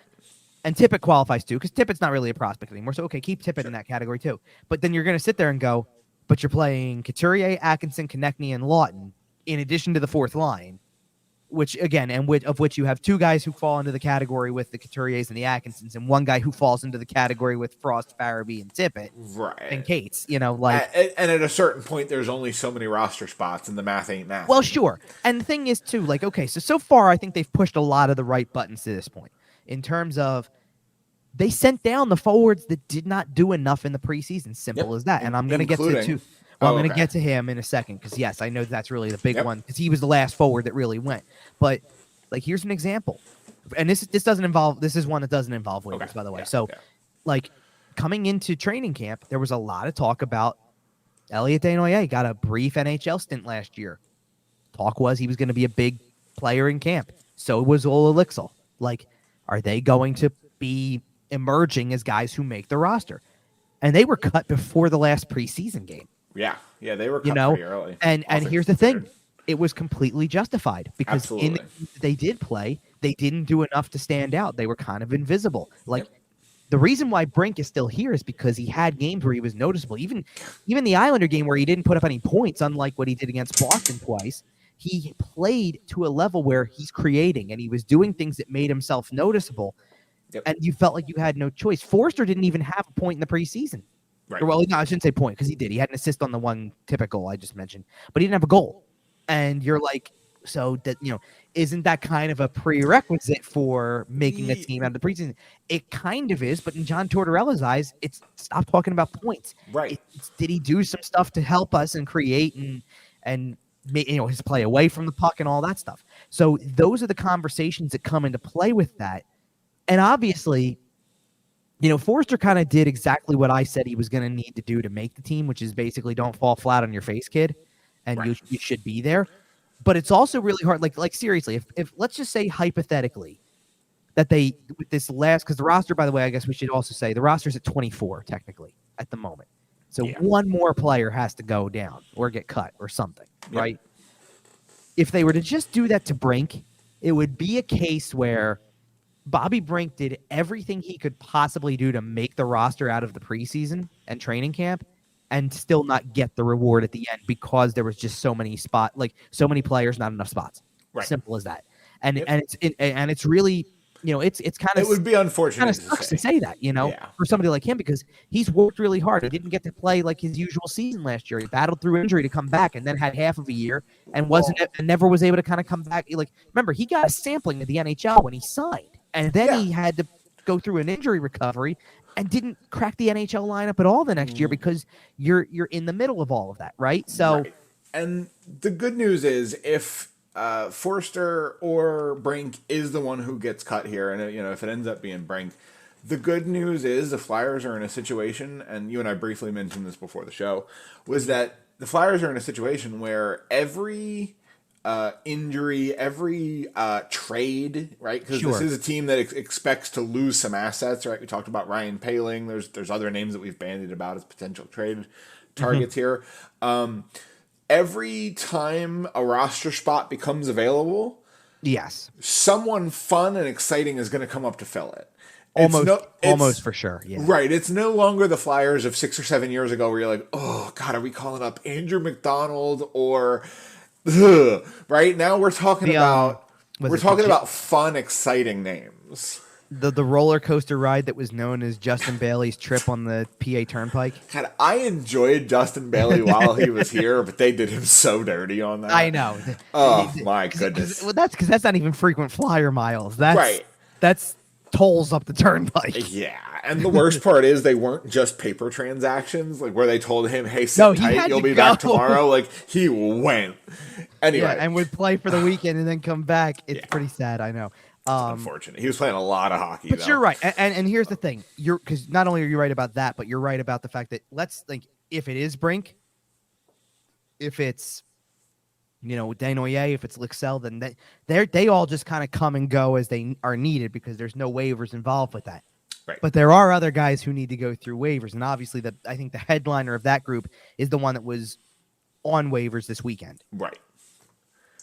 And Tippett qualifies too, because Tippett's not really a prospect anymore. So, okay, keep Tippett in that category too. But then you're going to sit there and go, but you're playing Couturier, Atkinson, Konechny, and Lawton in addition to the fourth line, which, again, of which you have two guys who fall into the category with the Couturiers and the Atkinsons, and one guy who falls into the category with Frost, Farabee, and Tippett. Right. And Cates, you know, like. And at a certain point, there's only so many roster spots, and the math ain't math. Well, sure. And the thing is, too, like, okay, so far, I think they've pushed a lot of the right buttons to this point. In terms of they sent down the forwards that did not do enough in the preseason. Simple as that. And I'm going to get to two. Well, I'm going to get to him in a second because, yes, I know that's really the big one because he was the last forward that really went. But, like, here's an example. And this doesn't involve – this is one that doesn't involve waivers, by the way. Yeah, so, like, coming into training camp, there was a lot of talk about Elliot Desnoyers got a brief NHL stint last year. Talk was he was going to be a big player in camp. So was Ola Lixel. Like, are they going to be emerging as guys who make the roster? And they were cut before the last preseason game. Yeah, they were cut pretty early. And here's the thing. It was completely justified because they did play. They didn't do enough to stand out. They were kind of invisible. Like, the reason why Brink is still here is because he had games where he was noticeable. Even the Islander game where he didn't put up any points, unlike what he did against Boston twice. He played to a level where he's creating and he was doing things that made himself noticeable. And you felt like you had no choice. Forster didn't even have a point in the preseason. Right. Well, no, I shouldn't say point because he did. He had an assist on the one typical I just mentioned, but he didn't have a goal. And you're like, so that, isn't that kind of a prerequisite for making a team out of the preseason? It kind of is, but in John Tortorella's eyes, it's stop talking about points. Right. Did he do some stuff to help us and create and his play away from the puck and all that stuff? So those are the conversations that come into play with that. And obviously, Forster kind of did exactly what I said he was going to need to do to make the team, which is basically don't fall flat on your face, kid, and you should be there. But it's also really hard. Like seriously, if let's just say hypothetically that they with this last, because the roster, by the way, I guess we should also say the roster's at 24 technically at the moment. So one more player has to go down or get cut or something, right? If they were to just do that to Brink, it would be a case where Bobby Brink did everything he could possibly do to make the roster out of the preseason and training camp and still not get the reward at the end because there was just so many players, not enough spots. Right. Simple as that. And it's really, it's kind of, it would be unfortunate kind of sucks to say that, for somebody like him, because he's worked really hard. He didn't get to play like his usual season last year. He battled through injury to come back and then had half of a year and never was able to kind of come back. Like, remember, he got a sampling of the NHL when he signed. And then he had to go through an injury recovery and didn't crack the NHL lineup at all the next year because you're in the middle of all of that, right? So, and the good news is if Forster or Brink is the one who gets cut here, and if it ends up being Brink, the good news is the Flyers are in a situation, and you and I briefly mentioned this before the show, was that the Flyers are in a situation where every injury, every trade, right? Because this is a team that expects to lose some assets, right? We talked about Ryan Poehling. There's other names that we've bandied about as potential trade targets here. Every time a roster spot becomes available, someone fun and exciting is going to come up to fill it. Almost for sure. Yeah. Right. It's no longer the Flyers of 6 or 7 years ago where you're like, oh God, are we calling up Andrew McDonald or right now we're talking about fun, exciting names. The roller coaster ride that was known as Justin Bailey's trip on the PA Turnpike. God, I enjoyed Justin Bailey while he was here, but they did him so dirty on that. I know. Oh my goodness. Well, that's because that's not even frequent flyer miles. That's tolls up the turnpike. Yeah, and the worst part is they weren't just paper transactions, like where they told him, "Hey, sit tight, you'll be back tomorrow." Like he went anyway, and would play for the weekend and then come back. It's pretty sad, I know. Unfortunate. He was playing a lot of hockey, but you're right. And here's the thing: because not only are you right about that, but you're right about the fact that let's think if it is Brink, if it's Desnoyers, if it's Lixel, then they all just kind of come and go as they are needed because there's no waivers involved with that. Right. But there are other guys who need to go through waivers, and obviously I think the headliner of that group is the one that was on waivers this weekend. Right.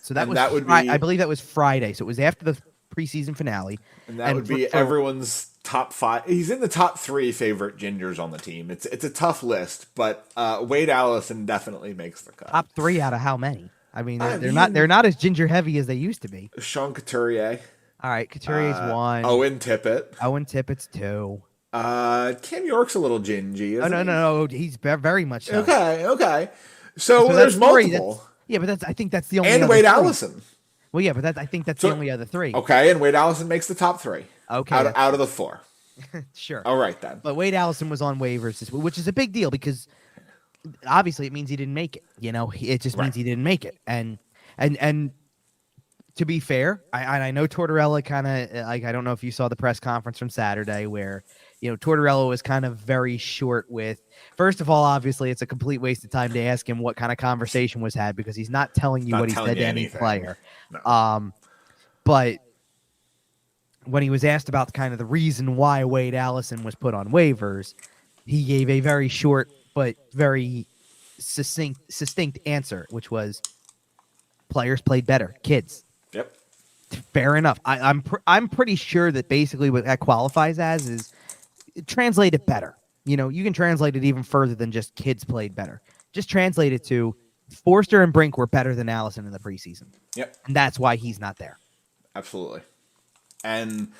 So that would be, I believe that was Friday. So it was after the preseason finale. And that would be everyone's top 5. He's in the top 3 favorite gingers on the team. It's a tough list, but Wade Allison definitely makes the cut. Top 3 out of how many? I mean, they're not as ginger heavy as they used to be. Sean Couturier. All right, Couturier's 1. Owen Tippett. Owen Tippett's 2. Cam York's a little gingy. No. He's very much so. Okay. So there's multiple. But I think that's the only. And Wade Allison. Well, yeah, but I think that's the only other 3. Okay, and Wade Allison makes the top 3. Okay, out of the 4. Sure. All right then. But Wade Allison was on waivers, which is a big deal because obviously it means he didn't make it. It just means he didn't make it. And to be fair, I know Tortorella kind of I don't know if you saw the press conference from Saturday where Tortorella was kind of very short with. First of all, obviously, it's a complete waste of time to ask him what kind of conversation was had because he's not telling you what he said to any player. No. But when he was asked about kind of the reason why Wade Allison was put on waivers, he gave a very short but very succinct answer, which was players played better, kids. Yep. Fair enough. I'm pretty sure that basically what that qualifies as is translate it better. You can translate it even further than just kids played better. Just translate it to Forster and Brink were better than Allison in the preseason. Yep. And that's why he's not there. Absolutely. And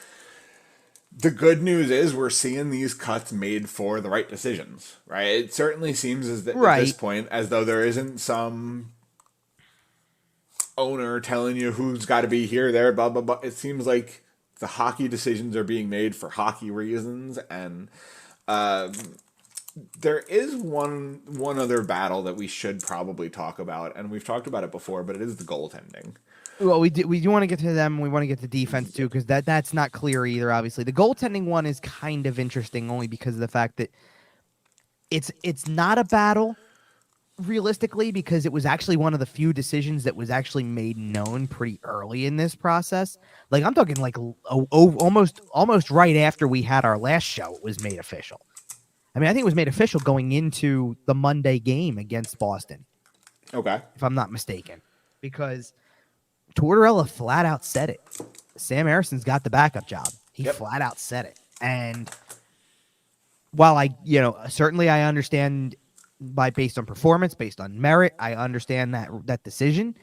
the good news is we're seeing these cuts made for the right decisions, right? It certainly seems at this point as though there isn't some owner telling you who's got to be here, there, blah, blah, blah. It seems like the hockey decisions are being made for hockey reasons. And there is one other battle that we should probably talk about, and we've talked about it before, but it is the goaltending. Well, we do want to get to them. We want to get to defense too, because that's not clear either. Obviously, the goaltending one is kind of interesting only because of the fact that it's not a battle realistically, because it was actually one of the few decisions that was actually made known pretty early in this process. Like I'm talking like almost right after we had our last show, it was made official. I mean, I think it was made official going into the Monday game against Boston. Okay, if I'm not mistaken, because Tortorella flat out said it. Sam Harrison's got the backup job. He flat out said it. And while certainly I understand based on performance, based on merit, I understand that decision.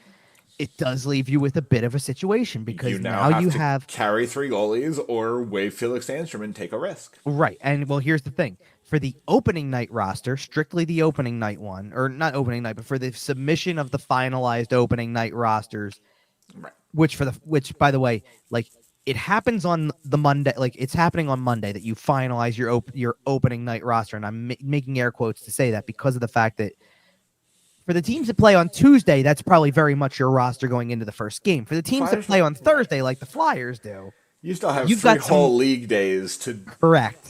It does leave you with a bit of a situation because now you have to carry 3 goalies or waive Felix Sandstrom and take a risk. Right. And well, here's the thing. For the opening night roster, strictly the opening night one, or not opening night, but for the submission of the finalized opening night rosters, right. Which by the way, like it happens on the Monday, like it's happening on Monday that you finalize your opening night roster, and I'm making air quotes to say that because of the fact that for the teams that play on Tuesday, that's probably very much your roster going into the first game. For the teams that play on Thursday, like the Flyers do, you still have 3 whole league days to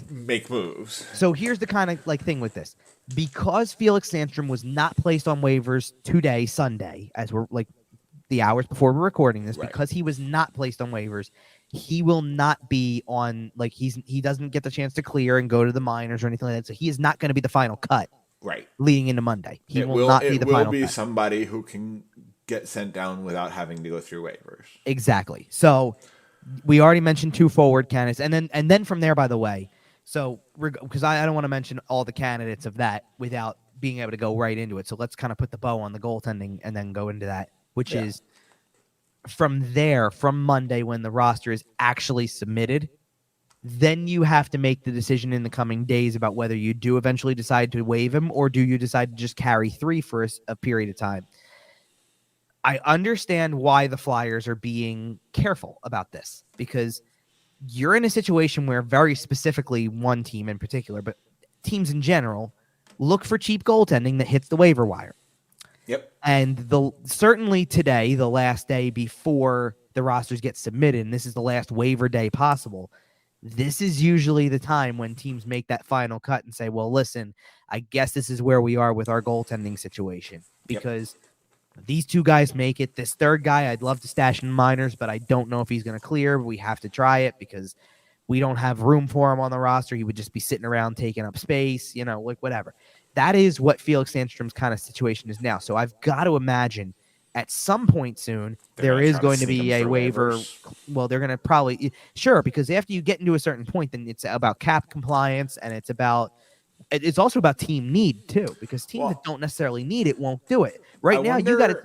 make moves. So here's the kind of thing with this. Because Felix Sandstrom was not placed on waivers today, Sunday, as we're the hours before we're recording this, because he was not placed on waivers, he will not be on, he doesn't get the chance to clear and go to the minors or anything like that. So he is not going to be the final cut. Right. Leading into Monday. He will not be the final cut. It will be somebody who can get sent down without having to go through waivers. Exactly. So we already mentioned 2 forward candidates. And then from there, by the way, so because I don't want to mention all the candidates of that without being able to go right into it. So let's kind of put the bow on the goaltending and then go into that, which is from Monday when the roster is actually submitted. Then you have to make the decision in the coming days about whether you do eventually decide to waive him or do you decide to just carry 3 for a period of time. I understand why the Flyers are being careful about this because you're in a situation where very specifically one team in particular, but teams in general, look for cheap goaltending that hits the waiver wire. Yep. And certainly today, the last day before the rosters get submitted, and this is the last waiver day possible, this is usually the time when teams make that final cut and say, well, listen, I guess this is where we are with our goaltending situation because these 2 guys make it. This 3rd guy, I'd love to stash in minors, but I don't know if he's going to clear. We have to try it because we don't have room for him on the roster. He would just be sitting around taking up space, whatever. That is what Felix Sandstrom's kind of situation is now. So I've got to imagine at some point soon, there is going to be a waiver. Well, they're going to probably, sure, because after you get into a certain point, then it's about cap compliance, and it's also about team need too, because teams that don't necessarily need it won't do it. Right now, you got a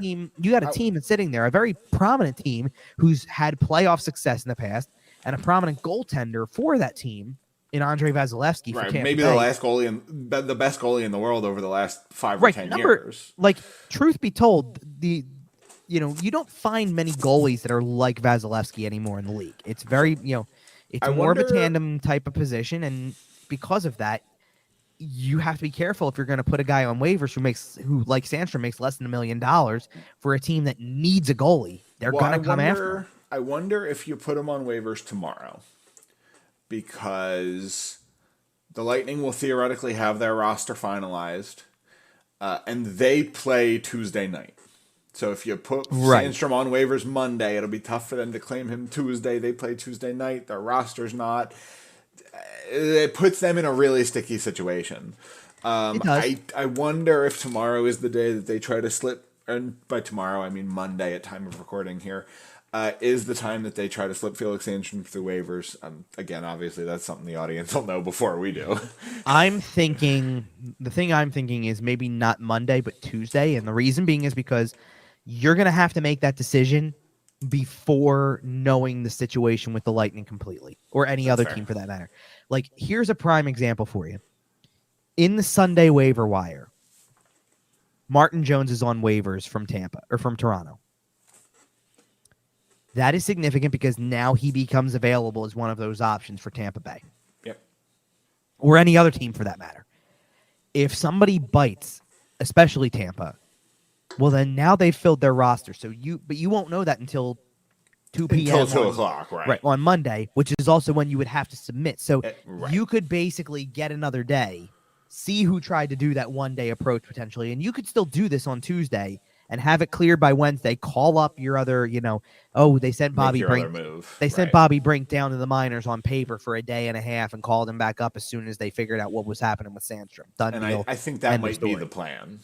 team that's sitting there, a very prominent team who's had playoff success in the past, and a prominent goaltender for that team in Andrei Vasilevsky. Right, maybe the best goalie in the world over the last 5 or 10 years. Like, truth be told, you don't find many goalies that are like Vasilevsky anmeanymore in the league. It's very, it's more of a tandem type of position, and because of that, you have to be careful if you're going to put a guy on waivers who like Sandstrom makes less than $1 million for a team that needs a goalie. They're going to come after him. I wonder if you put him on waivers tomorrow, because the Lightning will theoretically have their roster finalized, and they play Tuesday night. So if you put Sandstrom on waivers Monday, it'll be tough for them to claim him Tuesday. They play Tuesday night. Their roster's not. It puts them in a really sticky situation. I wonder if tomorrow is the day that they try to slip, and by tomorrow I mean Monday at time of recording here, is the time that they try to slip Felix Sandstrom through waivers. Again, obviously that's something the audience will know before we do. The thing I'm thinking is maybe not Monday, but Tuesday. And the reason being is because you're going to have to make that decision before knowing the situation with the Lightning completely, or any other team for that matter. Like, here's a prime example for you. In the Sunday waiver wire, Martin Jones is on waivers from Toronto. That is significant because now he becomes available as one of those options for Tampa Bay. Yep. Or any other team for that matter. If somebody bites, especially Tampa, well, then now they've filled their roster. But you won't know that until 2 p.m. Until 2 o'clock, right? Right, on Monday, which is also when you would have to submit. So you could basically get another day, see who tried to do that one-day approach potentially, and you could still do this on Tuesday and have it cleared by Wednesday. Call up your other, they sent Bobby Brink. They sent Bobby Brink down to the minors on paper for a day and a half and called him back up as soon as they figured out what was happening with Sandstrom. Done deal. I think that might be the plan.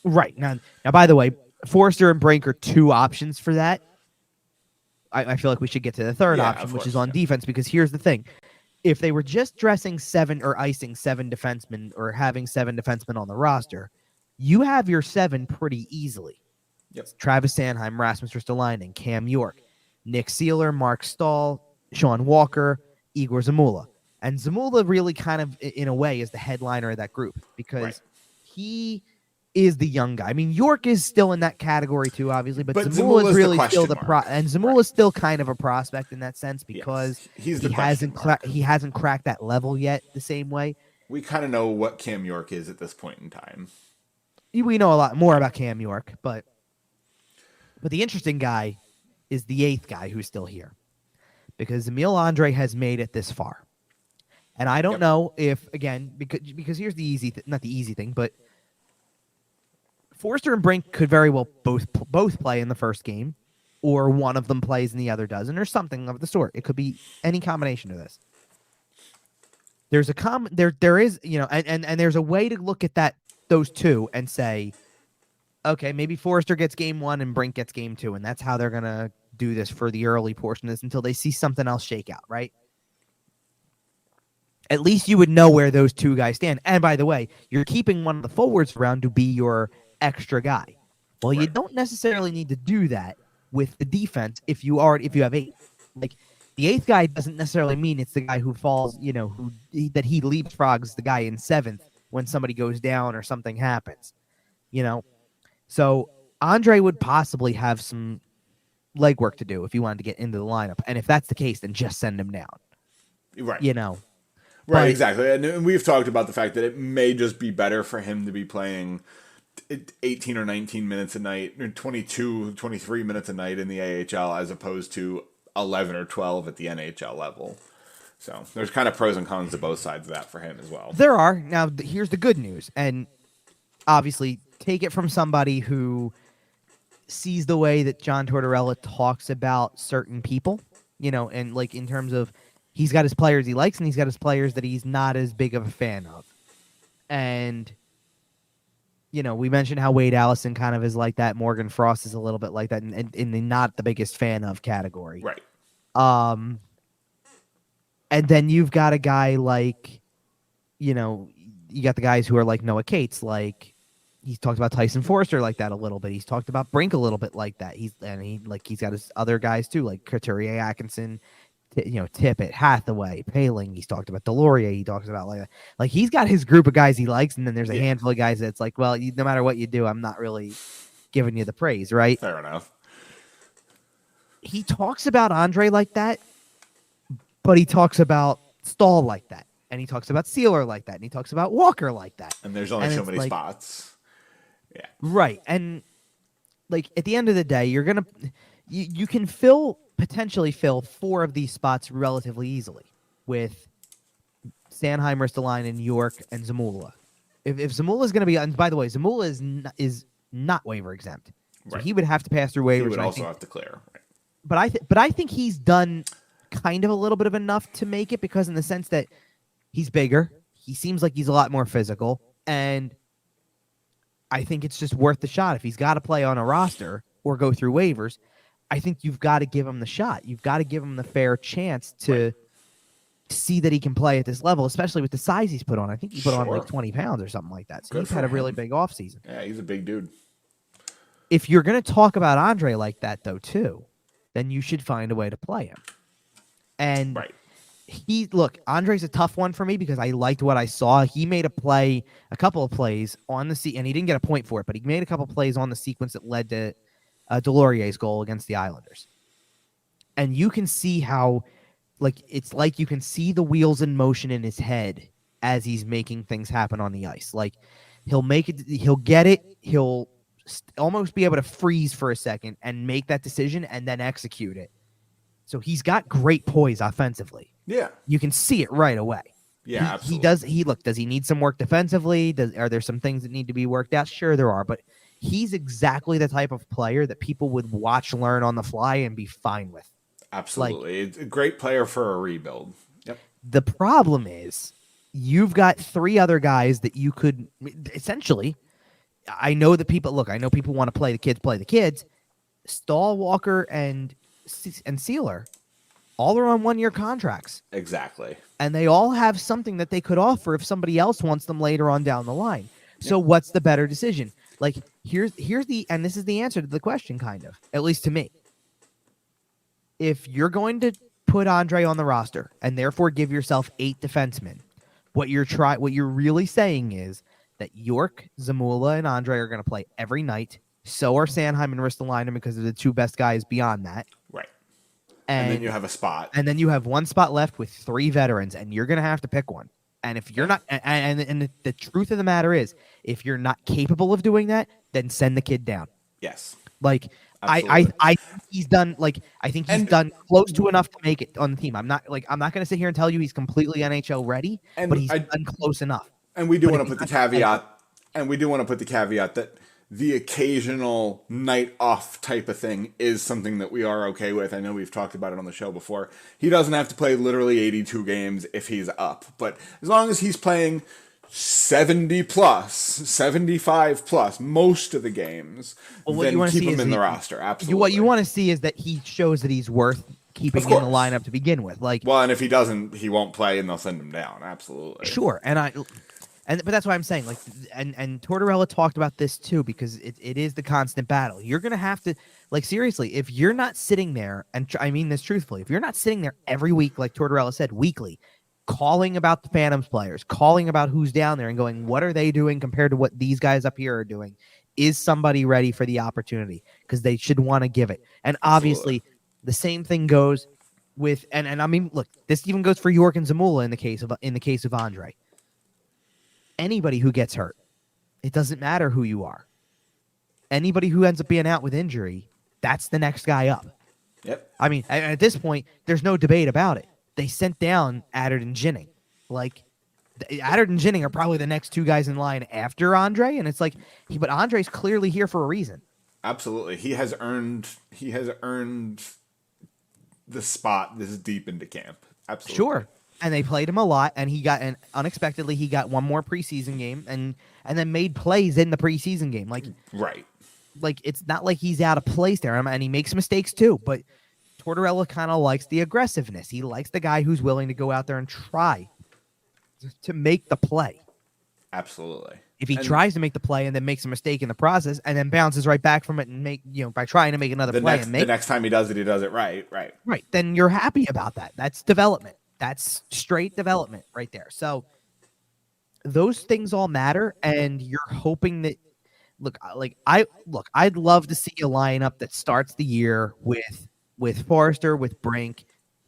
Right. Now, by the way, Forster and Brink are two options for that. I feel like we should get to the third option, which is on defense, because here's the thing. If they were just dressing 7 or icing 7 defensemen or having 7 defensemen on the roster, you have your 7 pretty easily. Yep. Travis Sanheim, Rasmus Ristolainen, Cam York, Nick Seeler, Mark Stahl, Sean Walker, Igor Zamula. And Zamula really kind of, in a way, is the headliner of that group because he is the young guy. I mean, York is still in that category too, obviously, but Zamula is really still and Zamula is still kind of a prospect in that sense because he hasn't cracked that level yet the same way. We kind of know what Cam York is at this point in time. We know a lot more about Cam York, but the interesting guy is the 8th guy who's still here because Emil Andre has made it this far. And I don't know if, again, because here's the not the easy thing, but Forster and Brink could very well both play in the first game, or one of them plays and the other doesn't, or something of the sort. It could be any combination of this. There's there is, and there's a way to look at those two and say, okay, maybe Forster gets game 1 and Brink gets game 2, and that's how they're gonna do this for the early portion of this until they see something else shake out, right? At least you would know where those two guys stand. And by the way, you're keeping one of the forwards around to be your extra guy. Well, you don't necessarily need to do that with the defense if you have 8. Like, the 8th guy doesn't necessarily mean it's the guy who falls, that he leapfrogs the guy in 7th when somebody goes down or something happens. So Andre would possibly have some legwork to do if he wanted to get into the lineup. And if that's the case, then just send him down. Right. Right, exactly. And we've talked about the fact that it may just be better for him to be playing 18 or 19 minutes a night, or 22, 23 minutes a night in the AHL as opposed to 11 or 12 at the NHL level. So there's kind of pros and cons to both sides of that for him as well. There are. Now, here's the good news. And obviously, take it from somebody who sees the way that John Tortorella talks about certain people, and like in terms of he's got his players he likes and he's got his players that he's not as big of a fan of. And we mentioned how Wade Allison kind of is like that. Morgan Frost is a little bit like that, in the not the biggest fan of category. Right. And then you've got a guy like, you got the guys who are like Noah Cates, like he's talked about Tyson Forster like that a little bit. He's talked about Brink a little bit like that. He's got his other guys too, like Couturier, Atkinson, Tippett, Hathaway, Paling. He's talked about Delorier. He talks about like that. Like he's got his group of guys he likes, and then there's a handful of guys that's like, well, no matter what you do, I'm not really giving you the praise, right? Fair enough. He talks about Andre like that, but he talks about Stahl like that, and he talks about Sealer like that, and he talks about Walker like that. And there's only so many spots. Yeah. Right. And like at the end of the day, you can potentially fill 4 of these spots relatively easily with Sanheim, Ristolainen, York, and Zamula. If Zamula is going to be, and by the way, Zamula is not waiver exempt, so he would have to pass through waivers. He would also have to clear. Right. But I think he's done kind of a little bit of enough to make it, because in the sense that he's bigger, he seems like he's a lot more physical, and I think it's just worth the shot. If he's got to play on a roster or go through waivers, I think you've got to give him the shot. You've got to give him the fair chance to see that he can play at this level, especially with the size he's put on. I think he put on like 20 pounds or something like that. So he's had a really big offseason. Yeah, he's a big dude. If you're going to talk about Andre like that, though, too, then you should find a way to play him. And Andre's a tough one for me because I liked what I saw. He made a couple of plays on the and he didn't get a point for it, but he made a couple of plays on the sequence that led to Delorier's goal against the Islanders. And you can see how, it's like you can see the wheels in motion in his head as he's making things happen on the ice. Like he'll get it, he'll almost be able to freeze for a second and make that decision and then execute it. So he's got great poise offensively. Yeah. You can see it right away. Yeah, absolutely. Does he need some work defensively? Are there some things that need to be worked out? Sure there are, but he's exactly the type of player that people would watch, learn on the fly, and be fine with. Absolutely. It's a great player for a rebuild. Yep. The problem is you've got 3 other guys that you could essentially, I know people want to play the kids. Stahl, Walker, and Sealer all are on 1-year contracts. Exactly. And they all have something that they could offer if somebody else wants them later on down the line. So what's the better decision? Like here's and this is the answer to the question, kind of, at least to me. If you're going to put Andre on the roster and therefore give yourself 8 defensemen, what you're really saying is that York, Zamula, and Andre are going to play every night. So are Sanheim and Ristolainen, because they're the 2 best guys beyond that. Right. And then you have a spot. And then you have 1 spot left with 3 veterans, and you're going to have to pick one. And if you're not, and the truth of the matter is, if you're not capable of doing that, then send the kid down. Yes. Like I think he's done. Like I think he's done close to enough to make it on the team. I'm not going to sit here and tell you he's completely NHL ready, but he's done close enough. And we do want to put the caveat. And we do want to put the caveat that the occasional night off type of thing is something that we are okay with. I know we've talked about it on the show before. He doesn't have to play literally 82 games if he's up. But as long as he's playing 70 plus, 75 plus, most of the games, then keep him in the roster. Absolutely. What you want to see is that he shows that he's worth keeping in the lineup to begin with. And if he doesn't, he won't play and they'll send him down. Absolutely. Sure. But that's why I'm saying, and Tortorella talked about this too, because it is the constant battle. You're going to have to, seriously, if you're not sitting there, and I mean this truthfully, if you're not sitting there every week, like Tortorella said, weekly, calling about the Phantoms players, calling about who's down there and going, what are they doing compared to what these guys up here are doing? Is somebody ready for the opportunity? Because they should want to give it. And obviously, the same thing goes with, and I mean, look, this even goes for York and Zamula in the case of Andre. Anybody who gets hurt, it doesn't matter who you are. Anybody who ends up being out with injury, that's the next guy up. Yep. I mean, at this point, there's no debate about it. They sent down Addard and Ginning. Addard and Ginning are probably the next 2 guys in line after Andre, and it's but Andre's clearly here for a reason. Absolutely. He has earned the spot this deep into camp. Absolutely. And they played him a lot, and unexpectedly he got one more preseason game, and then made plays in the preseason game. Right. Like it's not like he's out of place there, and he makes mistakes too. But Tortorella kind of likes the aggressiveness. He likes the guy who's willing to go out there and try to make the play. Absolutely. If he tries to make the play and then makes a mistake in the process and then bounces right back from it and by trying to make another play the next time he does it right. Right. Then you're happy about that. That's development. That's straight development right there. So those things all matter, and you're hoping that I'd love to see a lineup that starts the year with Forrester, with Brink,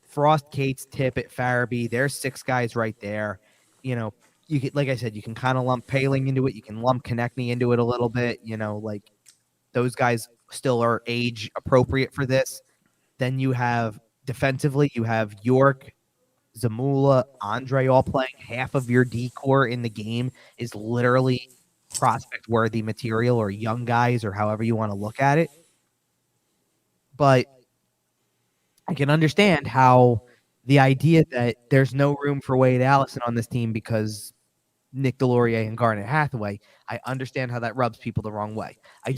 Frost, Cates, Tippett, Farabee. There's 6 guys right there. You can, like I said, you can kind of lump Paling into it. You can lump Konechny into it a little bit. Those guys still are age appropriate for this. Then you have defensively, you have York, Zamula, Andre all playing. Half of your D-core in the game is literally prospect-worthy material or young guys or however you want to look at it. But I can understand how the idea that there's no room for Wade Allison on this team because Nick Delorier and Garnet Hathaway, I understand how that rubs people the wrong way. I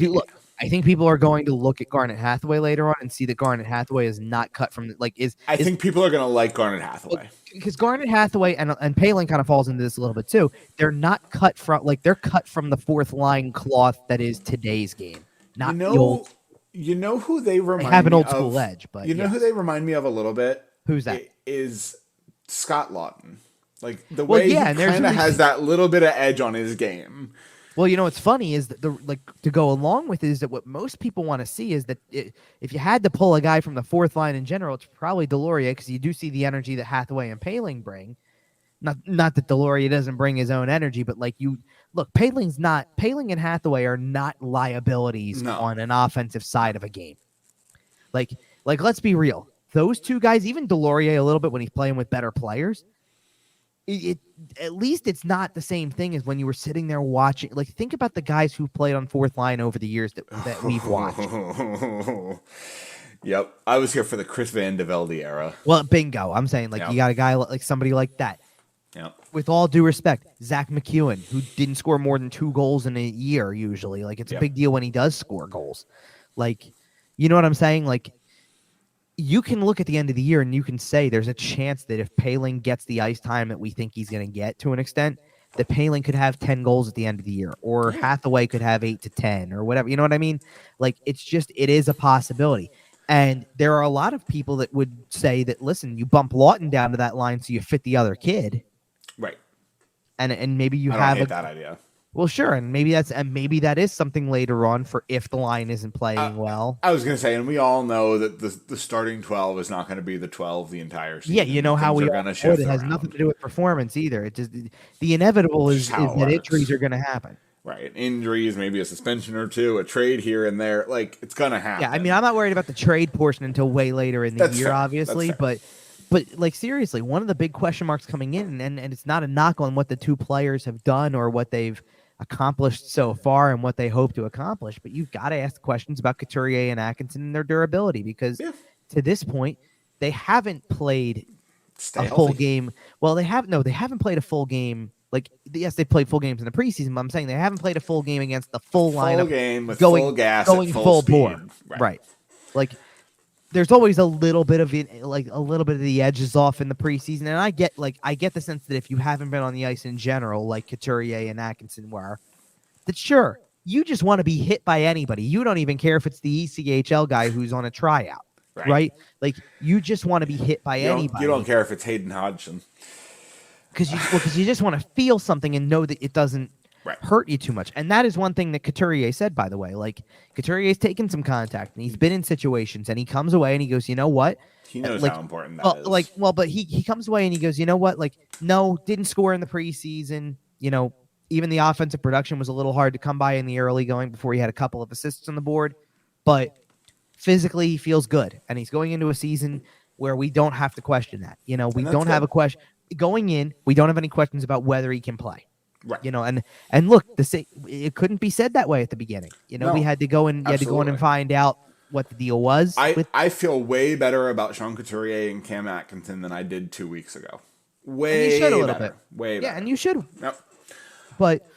think people are going to look at Garnet Hathaway later on and see that Garnet Hathaway is not cut from I think people are going to like Garnet Hathaway because Garnet Hathaway and Paling kind of falls into this a little bit too. They're not cut from they're cut from the fourth line cloth that is today's game, not the old. Who they remind me of? They have an old school edge, but who they remind me of a little bit? Who's that? Is Scott Lawton. The way he kind of has that little bit of edge on his game. Well, what's funny is that to go along with it is that what most people want to see is that if you had to pull a guy from the fourth line in general, it's probably Delorier, because you do see the energy that Hathaway and Paling bring. Not that Delorier doesn't bring his own energy, but Paling and Hathaway are not liabilities on an offensive side of a game. Let's be real. Those two guys, even Delorier a little bit when he's playing with better players, at least it's not the same thing as when you were sitting there watching. Think about the guys who played on fourth line over the years that we've watched. Yep. I was here for the Chris Van de Velde era. Well, bingo. I'm saying you got a guy like somebody like that. Yep. With all due respect, Zach McEwen, who didn't score more than 2 goals in a year usually. It's a big deal when he does score goals. You know what I'm saying? You can look at the end of the year and you can say there's a chance that if Paling gets the ice time that we think he's going to get to an extent, that Paling could have 10 goals at the end of the year, or Hathaway could have 8 to 10 or whatever. You know what I mean? It is a possibility. And there are a lot of people that would say that, listen, you bump Lawton down to that line so you fit the other kid. Right. And maybe you I have hate that idea. Well, sure, and maybe that is something later on for if the line isn't playing well. I was going to say, and we all know that the starting 12 is not going to be the 12 the entire season. Yeah, you know how we are going to shift. It has nothing to do with performance either. It just the inevitable is that injuries are going to happen. Right, injuries, maybe a suspension or two, a trade here and there. It's going to happen. Yeah, I mean, I'm not worried about the trade portion until way later in the year, obviously, but seriously, one of the big question marks coming in, and it's not a knock on what the two players have done or what they've accomplished so far and what they hope to accomplish, but you've got to ask questions about Couturier and Atkinson and their durability, because to this point they haven't played full game. Well, they haven't played a full game. Yes, they played full games in the preseason, but I'm saying they haven't played a full game against the full lineup, game with going, full gas, going full bore. Right. There's always a little bit of the edges off in the preseason, and I get the sense that if you haven't been on the ice in general, like Couturier and Atkinson were, that sure, you just want to be hit by anybody. You don't even care if it's the ECHL guy who's on a tryout, right? You just want to be hit by anybody. You don't care if it's Hayden Hodgson, because you just want to feel something and know that it doesn't hurt you too much. And that is one thing that Couturier said, by the way. Couturier's taken some contact and he's been in situations and he comes away and he goes, you know what? He knows how important that is. But he comes away and he goes, you know what? No, didn't score in the preseason. Even the offensive production was a little hard to come by in the early going before he had a couple of assists on the board. But physically, he feels good. And he's going into a season where we don't have to question that. We don't have a question. Going in, we don't have any questions about whether he can play. Right. And look, it couldn't be said that way at the beginning. We had to go in and find out what the deal was. I feel way better about Sean Couturier and Cam Atkinson than I did 2 weeks ago Way a little better. bit. Way better. Yeah, and you should. Yep. But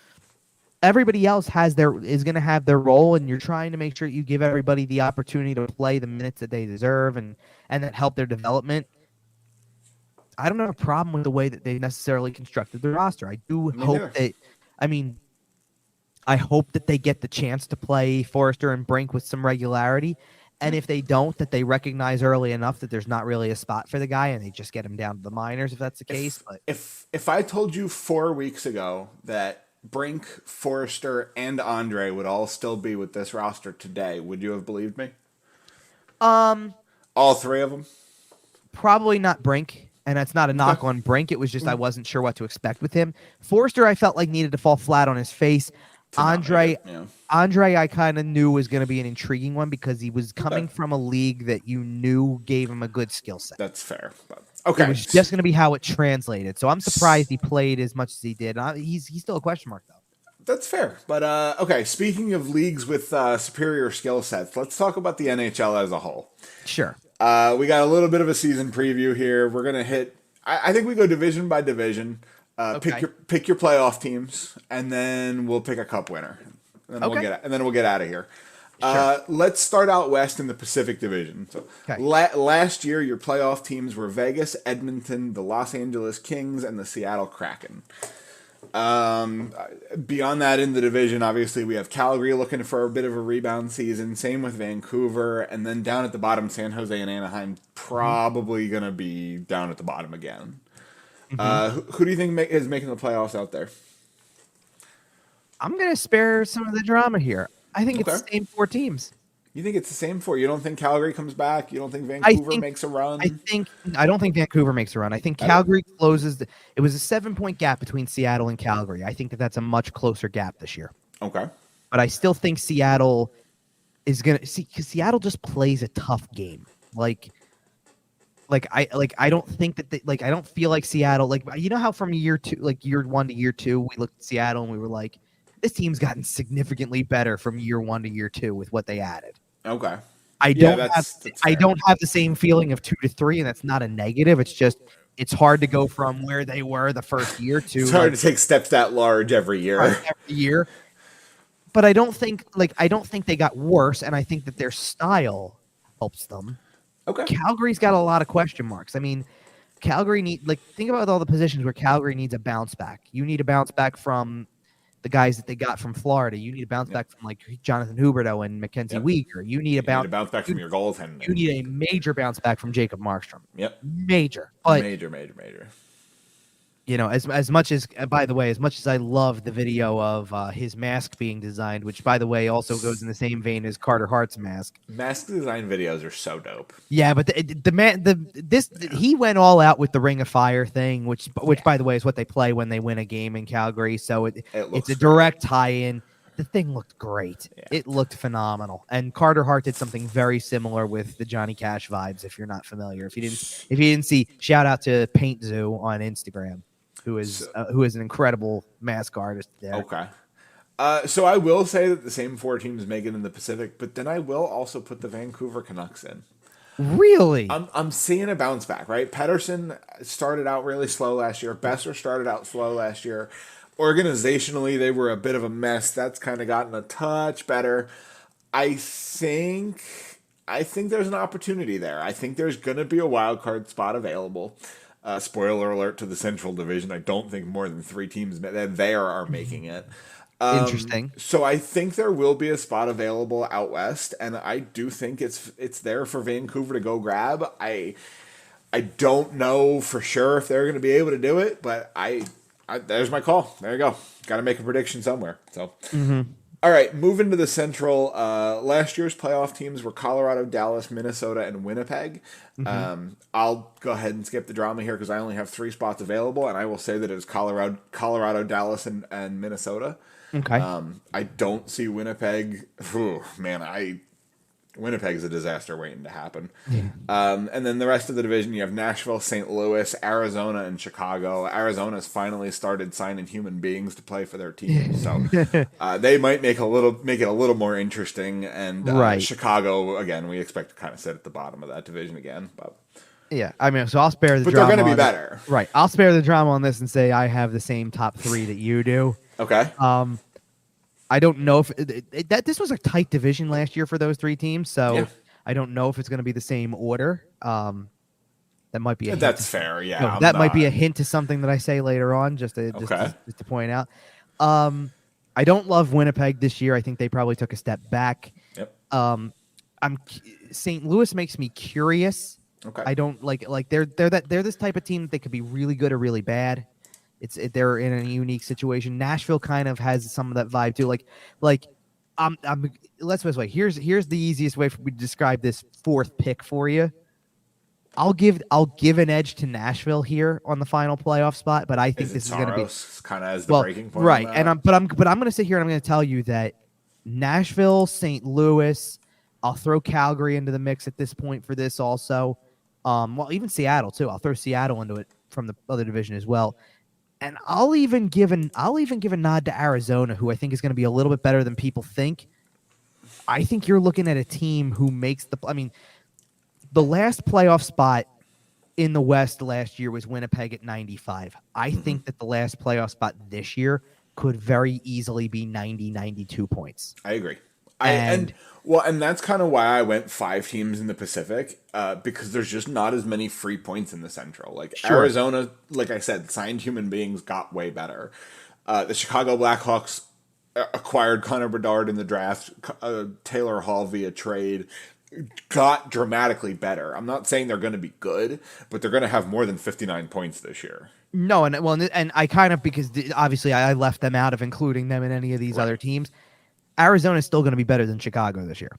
everybody else is going to have their role, and you're trying to make sure you give everybody the opportunity to play the minutes that they deserve and that help their development. I don't have a problem with the way that they necessarily constructed the roster. I do hope that, I hope that they get the chance to play Forrester and Brink with some regularity. And if they don't, that they recognize early enough that there's not really a spot for the guy and they just get him down to the minors if that's the case. But if I told you 4 weeks ago that Brink, Forrester, and Andre would all still be with this roster today, would you have believed me? All 3 of them? Probably not Brink. And that's not a knock on Brink. It was just I wasn't sure what to expect with him. Forrester, I felt like needed to fall flat on his face. Andre, I kind of knew was going to be an intriguing one because he was coming from a league that you knew gave him a good skill set. That's fair. But, okay. It was just going to be how it translated. So I'm surprised he played as much as he did. He's still a question mark, though. That's fair. But, okay, speaking of leagues with superior skill sets, let's talk about the NHL as a whole. Sure. We got a little bit of a season preview here. We're going to hit – I think we go division by division. Pick your playoff teams, and then we'll pick a cup winner. And then we'll get out of here. Sure. Let's start out west in the Pacific Division. So last year, your playoff teams were Vegas, Edmonton, the Los Angeles Kings, and the Seattle Kraken. Beyond that in the division, obviously, we have Calgary looking for a bit of a rebound season. Same with Vancouver. And then down at the bottom, San Jose and Anaheim probably going to be down at the bottom again. Who do you think is making the playoffs out there? I'm going to spare some of the drama here. I think it's the same 4 teams. You think it's the same 4? You don't think Calgary comes back? You don't think Vancouver makes a run? I don't think Vancouver makes a run. I think Calgary closes. It was a 7-point gap between Seattle and Calgary. I think that's a much closer gap this year. Okay. But I still think Seattle is going to see because Seattle just plays a tough game. I don't think that I don't feel like Seattle, you know how from year 1 to year 2, we looked at Seattle and we were like, this team's gotten significantly better from year 1 to year 2 with what they added. Okay. I don't have the same feeling of 2 to 3, and that's not a negative. It's just, it's hard to go from where they were the first year to. It's hard to take steps that large every year. But I don't think they got worse, and I think that their style helps them. Okay. Calgary's got a lot of question marks. I mean, Calgary think about all the positions where Calgary needs a bounce back. You need a bounce back from the guys that they got from Florida. You need a bounce back from Jonathan Huberdeau and Mackenzie Weegar. You need a bounce back from your goaltender. You need a major bounce back from Jacob Markstrom. Yep. Major. Major. You know, as much as, by the way, as much as I love the video of his mask being designed, which, by the way, also goes in the same vein as Carter Hart's mask. Mask design videos are so dope. Yeah, but he went all out with the Ring of Fire thing, which by the way, is what they play when they win a game in Calgary. So it's a direct tie-in. The thing looked great. Yeah. It looked phenomenal. And Carter Hart did something very similar with the Johnny Cash vibes. If you're not familiar, if you didn't see, shout out to Paint Zoo on Instagram. Who is an incredible mask artist there. Okay. So I will say that the same 4 teams make it in the Pacific, but then I will also put the Vancouver Canucks in. Really? I'm seeing a bounce back, right? Pettersson started out really slow last year. Besser started out slow last year. Organizationally, they were a bit of a mess. That's kind of gotten a touch better. I think there's an opportunity there. I think there's going to be a wild card spot available. Spoiler alert to the Central Division. I don't think more than 3 teams there are making it. Interesting. So I think there will be a spot available out west, and I do think it's there for Vancouver to go grab. I don't know for sure if they're going to be able to do it, but I there's my call. There you go. Got to make a prediction somewhere. So. All right, moving to the Central. Last year's playoff teams were Colorado, Dallas, Minnesota, and Winnipeg. I'll go ahead and skip the drama here because I only have 3 spots available, and I will say that it is Colorado, Dallas, and Minnesota. Okay. I don't see Winnipeg. Winnipeg's a disaster waiting to happen. Yeah. And then the rest of the division, you have Nashville, St. Louis, Arizona, and Chicago. Arizona's finally started signing human beings to play for their team, so they might make it a little more interesting. And Chicago, again, we expect to kind of sit at the bottom of that division again. But Yeah, I mean, so I'll spare the but drama. But they're going to be better. Right. I'll spare the drama on this and say I have the same top 3 that you do. Okay. I don't know if that this was a tight division last year for those 3 teams, so I don't know if it's going to be the same order. That might be that's fair. Yeah, no, that might be a hint to something that I say later on, just to point out. I don't love Winnipeg this year. I think they probably took a step back. Yep. St. Louis makes me curious. Okay. I don't like they're this type of team that could be really good or really bad. They're in a unique situation. Nashville kind of has some of that vibe too. Let's put it this way. Here's the easiest way for me to describe this 4th pick for you. I'll give an edge to Nashville here on the final playoff spot, but I think this is going to be kind of as the breaking point, right? And I'm going to sit here and I'm going to tell you that Nashville, St. Louis, I'll throw Calgary into the mix at this point for this also. Well, even Seattle too. I'll throw Seattle into it from the other division as well, and I'll even give a nod to Arizona, who I think is going to be a little bit better than people think. I think you're looking at a team who makes the last playoff spot in the West last year was Winnipeg at 95. I think that the last playoff spot this year could very easily be 90, 92 points. I agree. And that's kind of why I went 5 teams in the Pacific, because there's just not as many free points in the Central. Arizona, like I said, signed human beings, got way better. The Chicago Blackhawks acquired Connor Bedard in the draft, Taylor Hall via trade, got dramatically better. I'm not saying they're going to be good, but they're going to have more than 59 points this year. No, and I kind of, because obviously I left them out of including them in any of these other teams. Arizona is still going to be better than Chicago this year.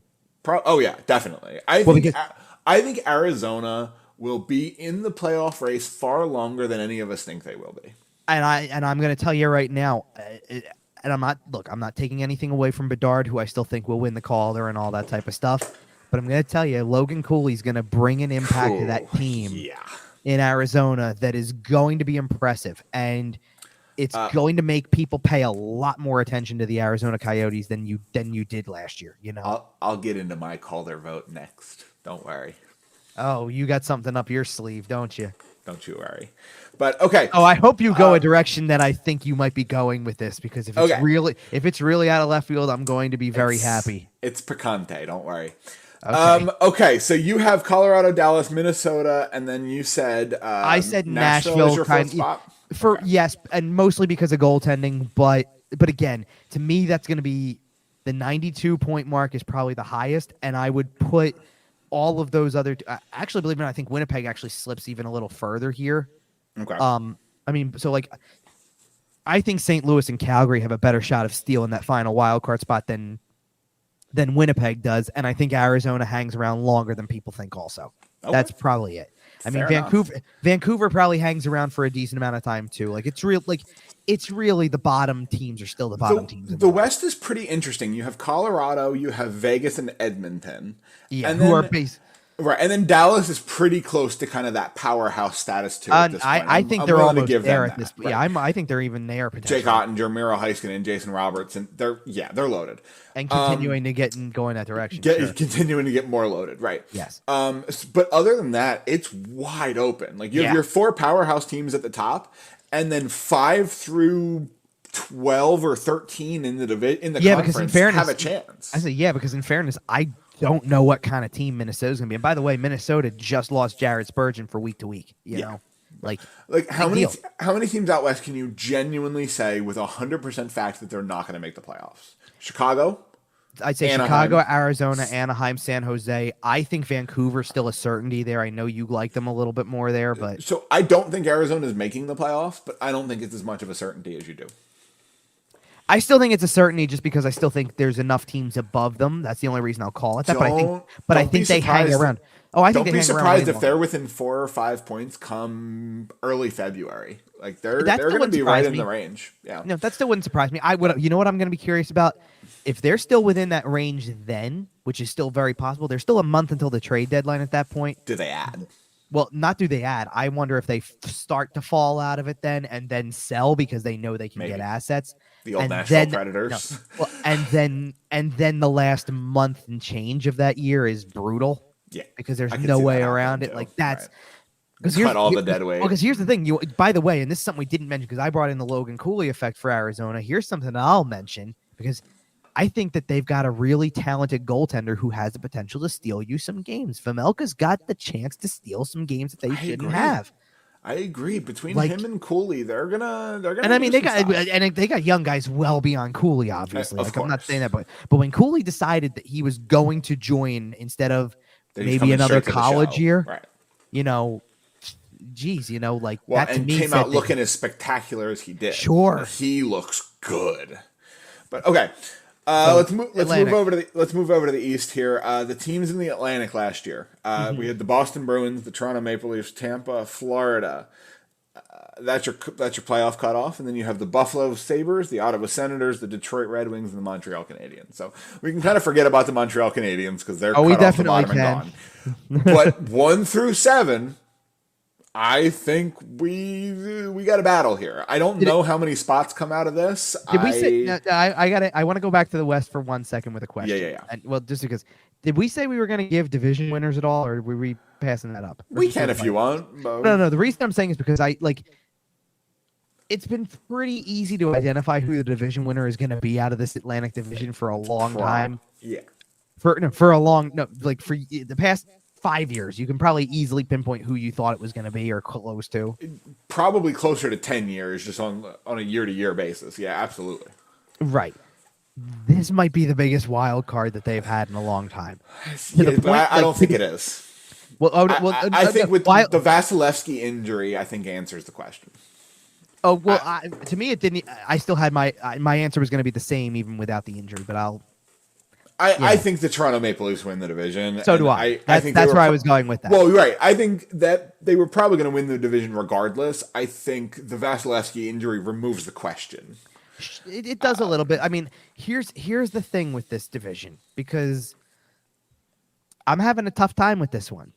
Oh yeah, definitely. I think Arizona will be in the playoff race far longer than any of us think they will be. And I'm going to tell you right now, and I'm not taking anything away from Bedard, who I still think will win the Calder and all that type of stuff. But I'm going to tell you, Logan Cooley's going to bring an impact to that team in Arizona that is going to be impressive. And it's going to make people pay a lot more attention to the Arizona Coyotes than you did last year. You know, I'll get into my Calder vote next. Don't worry. Oh, you got something up your sleeve, don't you? Don't you worry. But okay. Oh, I hope you go a direction that I think you might be going with this, because if it's really out of left field, I'm going to be very happy. It's picante. Don't worry. Okay, so you have Colorado, Dallas, Minnesota, and then you said I said Nashville is your fourth spot? Yes, and mostly because of goaltending, but again, to me that's going to be the 92 point mark is probably the highest, and I would put all of those other actually, believe it or not, I think Winnipeg actually slips even a little further here. Okay. I think St. Louis and Calgary have a better shot of stealing that final wild card spot than Winnipeg does, and I think Arizona hangs around longer than people think also. Okay. That's probably it. Fair enough. Vancouver probably hangs around for a decent amount of time too. It's really the bottom teams are still the bottom teams. The West is pretty interesting. You have Colorado, you have Vegas and Edmonton. Yeah, and who are based. Right, and then Dallas is pretty close to kind of that powerhouse status too. At this point. I think they're almost there at this. Right. Yeah, I think they're even there potentially. Jake Ottinger, Miro Heiskanen, and Jason Roberts, and they're loaded and continuing to go in that direction. Continuing to get more loaded, right? Yes. But other than that, it's wide open. Like you have your 4 powerhouse teams at the top, and then 5 through 12 or 13 in the conference because in fairness, have a chance. I say because in fairness, I don't know what kind of team Minnesota's going to be. And by the way, Minnesota just lost Jared Spurgeon for week to week. You know, like how many teams out west can you genuinely say with 100% fact that they're not going to make the playoffs? Chicago. I'd say Anaheim. Chicago, Arizona, Anaheim, San Jose. I think Vancouver's still a certainty there. I know you like them a little bit more there, but so I don't think Arizona is making the playoffs, but I don't think it's as much of a certainty as you do. I still think it's a certainty just because I still think there's enough teams above them. That's the only reason I'll call it that. But I think they hang around. Oh, I think don't be surprised if they're within 4 or 5 points come early February. Like they're going to be right in the range. Yeah. No, that still wouldn't surprise me. You know what I'm going to be curious about? If they're still within that range then, which is still very possible, there's still a month until the trade deadline at that point. Do they add? Well, not do they add. I wonder if they start to fall out of it then and then sell because they know they can get assets. The old Nashville Predators. No, and then the last month and change of that year is brutal. Yeah. Because there's no way around it. Too. Like that's Despite all the dead weight. Well, because here's the thing. By the way, and this is something we didn't mention because I brought in the Logan Cooley effect for Arizona. Here's something I'll mention because I think that they've got a really talented goaltender who has the potential to steal you some games. Vejmelka's got the chance to steal some games that they shouldn't have. I agree. Between him and Cooley, they're gonna. And I mean, they got young guys well beyond Cooley, obviously. I'm not saying that, but when Cooley decided that he was going to join instead of maybe another college year, right? Geez, that to me came out looking as spectacular as he did. Sure, he looks good. But okay, let's move over to the East here. The teams in the Atlantic last year, we had the Boston Bruins, the Toronto Maple Leafs, Tampa, Florida. That's your playoff cutoff, and then you have the Buffalo Sabres, the Ottawa Senators, the Detroit Red Wings, and the Montreal Canadiens. So we can kind of forget about the Montreal Canadiens because they're cut off the bottom and gone. But 1 through 7. I think we got a battle here. I don't know how many spots come out of this. I want to go back to the West for 1 second with a question. Yeah. And, well, just because did we say we were going to give division winners at all, or were we passing that up? We can if you want. No. The reason I'm saying is because it's been pretty easy to identify who the division winner is going to be out of this Atlantic division for a long time. Yeah. For the past 5 years, you can probably easily pinpoint who you thought it was going to be or close to. Probably closer to 10 years, just on a year-to-year basis. Yeah, absolutely. Right. This might be the biggest wild card that they've had in a long time. I don't think it is. I think with the Vasilevsky injury, I think answers the question. Oh, well, to me, it didn't. I still had my answer was going to be the same even without the injury, but I think the Toronto Maple Leafs win the division. So do I. I think that's where I was going with that. Well, you're right. I think that they were probably going to win the division regardless. I think the Vasilevsky injury removes the question. It does a little bit. I mean, here's the thing with this division, because I'm having a tough time with this one.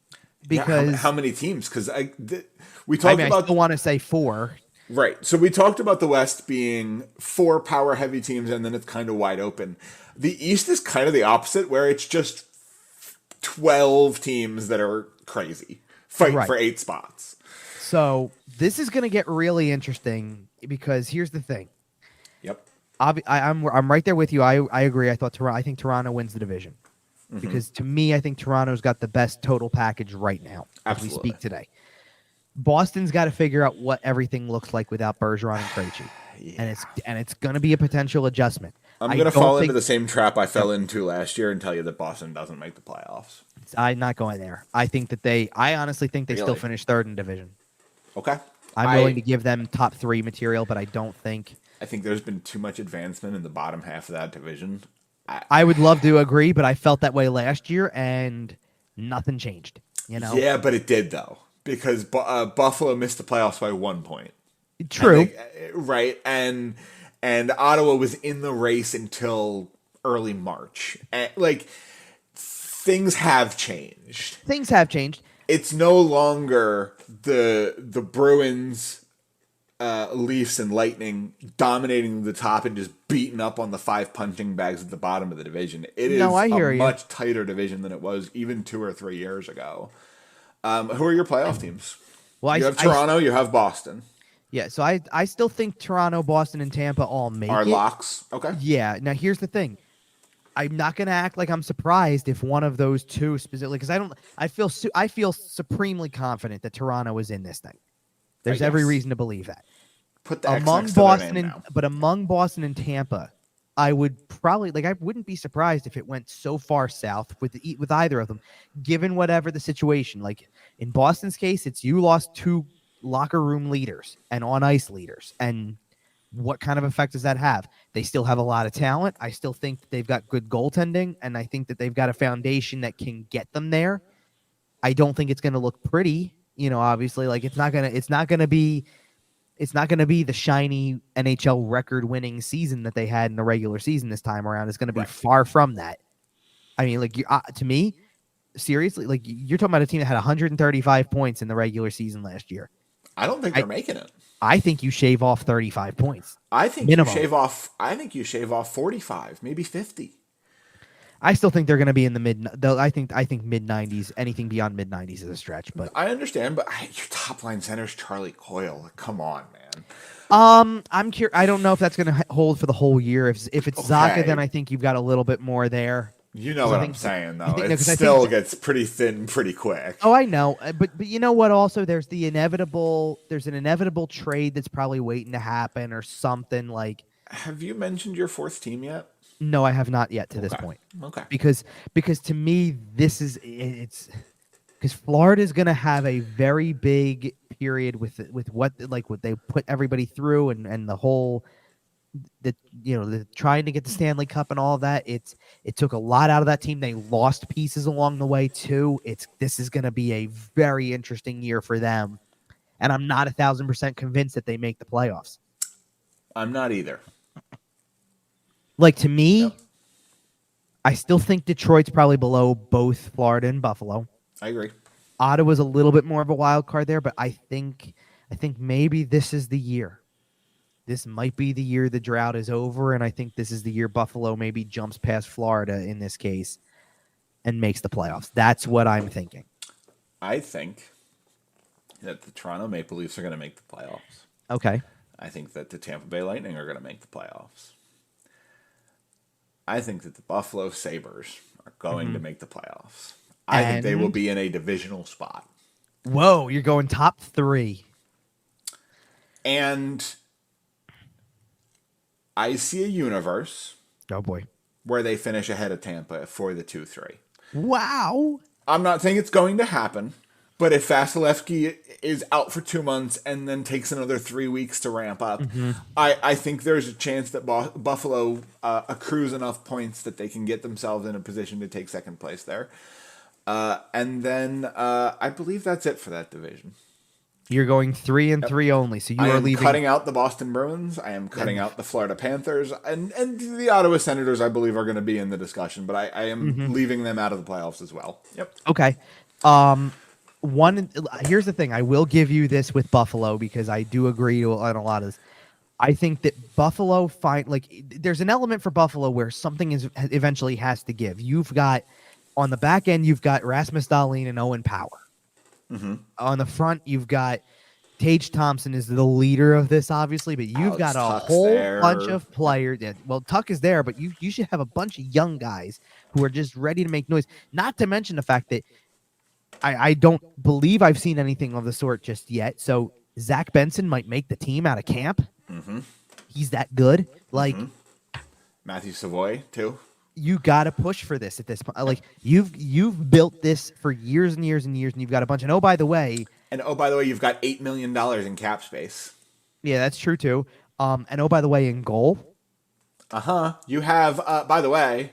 Because how many teams? Because we talked about. I still want to say 4. Right. So we talked about the West being 4 power heavy teams, and then it's kind of wide open. The East is kind of the opposite, where it's just 12 teams that are crazy fighting for 8 spots. So this is going to get really interesting because here's the thing. Yep. I'm right there with you. I agree. I think Toronto wins the division because to me, I think Toronto's got the best total package right now as we speak today. Boston's got to figure out what everything looks like without Bergeron and Krejci. Yeah. And it's going to be a potential adjustment. I'm going to fall into the same trap I fell into last year and tell you that Boston doesn't make the playoffs. I'm not going there. I honestly think they still finish 3rd in division. Okay. I'm willing to give them top 3 material, but I don't think. I think there's been too much advancement in the bottom half of that division. I would love to agree, but I felt that way last year and nothing changed. Yeah, but it did though. Because Buffalo missed the playoffs by 1 point. True. Right. And Ottawa was in the race until early March. And, things have changed. It's no longer the Bruins, Leafs, and Lightning dominating the top and just beating up on the 5 punching bags at the bottom of the division. It is a much tighter division than it was even 2 or 3 years ago. Who are your playoff teams? Well, you have Toronto, you have Boston. Yeah, so I still think Toronto, Boston, and Tampa all make are locks. Okay. Yeah. Now here's the thing. I'm not going to act like I'm surprised if one of those two specifically, because I feel supremely confident that Toronto is in this thing. There's every reason to believe that. Put the X next to their name now. But among Boston and Tampa, I would probably I wouldn't be surprised if it went so far south with either of them, given whatever the situation. Like in Boston's case, it's you lost 2 locker room leaders and on ice leaders, and what kind of effect does that have? They still have a lot of talent. I still think that they've got good goaltending, and I think that they've got a foundation that can get them there. I don't think it's going to look pretty, obviously. Like it's not going to be the shiny NHL record-winning season that they had in the regular season this time around. It's going to be far from that. I mean, to me, seriously, you're talking about a team that had 135 points in the regular season last year. I don't think they're making it. I think you shave off 35 points. I think minimum. You shave off 45, maybe 50. I still think they're going to be in the mid. I think mid 90s. Anything beyond mid 90s is a stretch. But I understand. But your top line center's Charlie Coyle. Like, come on, man. I'm curious. I don't know if that's going to hold for the whole year. If it's Zacha, then I think you've got a little bit more there. You know what I'm saying, though. It still gets pretty thin pretty quick. Oh, I know. But you know what? Also, there's an inevitable trade that's probably waiting to happen or something like. Have you mentioned your fourth team yet? No, I have not yet to this point. Okay. Because to me, it's because Florida is going to have a very big period with what they put everybody through and the whole the trying to get the Stanley Cup and all of that. It took a lot out of that team. They lost pieces along the way too. This is going to be a very interesting year for them, and I'm not 1,000% convinced that they make the playoffs. I'm not either. Like, to me, I still think Detroit's probably below both Florida and Buffalo. I agree. Ottawa's a little bit more of a wild card there, but I think maybe this is the year. This might be the year the drought is over, and I think this is the year Buffalo maybe jumps past Florida in this case and makes the playoffs. That's what I'm thinking. I think that the Toronto Maple Leafs are going to make the playoffs. Okay. I think that the Tampa Bay Lightning are going to make the playoffs. I think that the Buffalo Sabres are going to make the playoffs. I think they will be in a divisional spot. Whoa, you're going top 3. And I see a universe. Oh, boy. Where they finish ahead of Tampa for the 2-3. Wow. I'm not saying it's going to happen, but if Vasilevsky is out for 2 months and then takes another 3 weeks to ramp up, I think there's a chance that Buffalo accrues enough points that they can get themselves in a position to take second place there. And then I believe that's it for that division. You're going 3-3 only, so I am leaving. Cutting out the Boston Bruins. I am cutting out the Florida Panthers, and the Ottawa Senators. I believe are going to be in the discussion, but I am leaving them out of the playoffs as well. Yep. Okay. Here's the thing. I will give you this with Buffalo because I do agree on a lot of this. I think that Buffalo there's an element for Buffalo where something eventually has to give. You've got on the back end, you've got Rasmus Dahlin and Owen Power. On the front, you've got Tage Thompson is the leader of this, obviously, but you've got a whole bunch of players. Well, Tuck is there, but you should have a bunch of young guys who are just ready to make noise. Not to mention the fact that I don't believe I've seen anything of the sort just yet. So Zach Benson might make the team out of camp. He's that good. Matthew Savoy too. You got to push for this at this point. Like you've built this for years and years and years, and you've got a bunch. And oh, by the way, you've got $8 million in cap space. Yeah, that's true too. And oh, by the way, in goal. You have, by the way,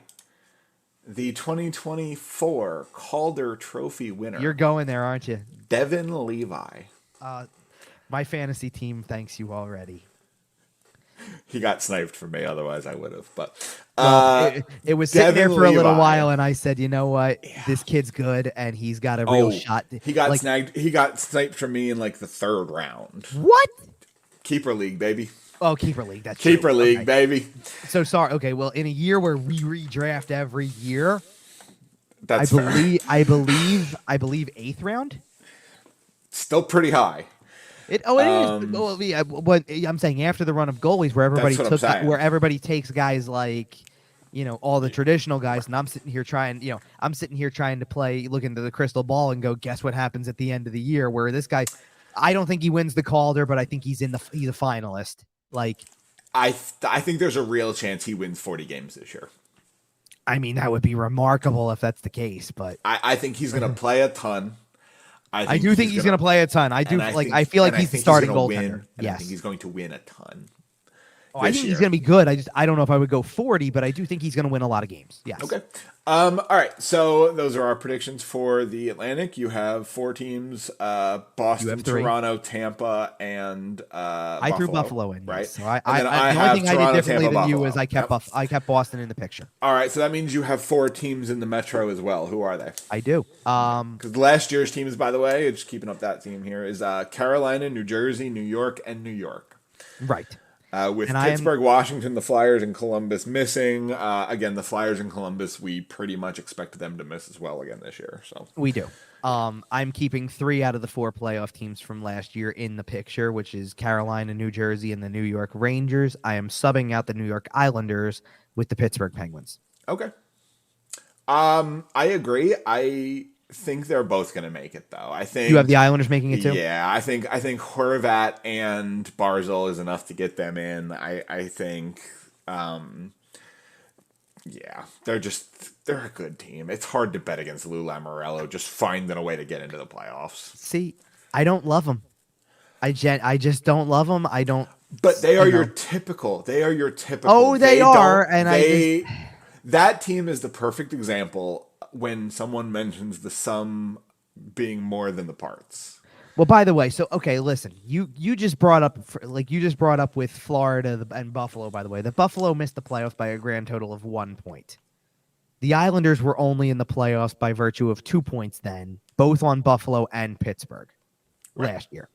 the 2024 Calder Trophy winner. You're going there, aren't you? Devin Levi. My fantasy team thanks you already. He got sniped for me, otherwise I would have. But it was sitting there for a little while, and I said, you know what, this kid's good, and he's got a real shot. He got snagged. He got sniped from me in the 3rd round. What? Keeper league, baby. Oh, keeper league. That's keeper true. league, baby. So sorry. Okay, well, in a year where we redraft every year, I believe 8th round. Still pretty high. It is. Well, yeah, but I'm saying after the run of goalies, where everybody takes guys like, all the traditional guys, and I'm sitting here trying to look into the crystal ball and go, guess what happens at the end of the year? Where this guy, I don't think he wins the Calder, but I think he's a finalist. I think there's a real chance he wins 40 games this year. I mean, that would be remarkable if that's the case, but I think he's going to play a ton. I do think he's going to play a ton. I feel like he's the starting goaltender. Yes. I think he's going to win a ton. I think he's going to be good. I don't know if I would go 40, but I do think he's going to win a lot of games. Yes. Okay. All right. So those are our predictions for the Atlantic. You have 4 teams: Boston, Toronto, Tampa, and I threw Buffalo in. Right. So the only thing I did differently than you is I kept Boston in the picture. All right. So that means you have 4 teams in the Metro as well. Who are they? I do. Because last year's teams, by the way, just keeping up that theme here, is Carolina, New Jersey, New York, and New York. Right. With Pittsburgh, Washington, the Flyers, and Columbus missing. Again, the Flyers and Columbus, we pretty much expect them to miss as well again this year. So we do. I'm keeping 3 out of the 4 playoff teams from last year in the picture, which is Carolina, New Jersey, and the New York Rangers. I am subbing out the New York Islanders with the Pittsburgh Penguins. Okay. I agree. I think they're both going to make it, though. I think you have the Islanders making it too. Yeah, I think Horvat and Barzal is enough to get them in. I think, yeah, they're a good team. It's hard to bet against Lou Lamoriello just finding a way to get into the playoffs. See, I don't love them. I just don't love them. I don't. But they are your typical. They are your typical. Oh, they are, and that team is the perfect example when someone mentions the sum being more than the parts. Well, by the way, so okay, listen, you just brought up with Florida and Buffalo. By the way, the Buffalo missed the playoffs by a grand total of 1 point. The Islanders were only in the playoffs by virtue of 2 points then, both on Buffalo and Pittsburgh last year.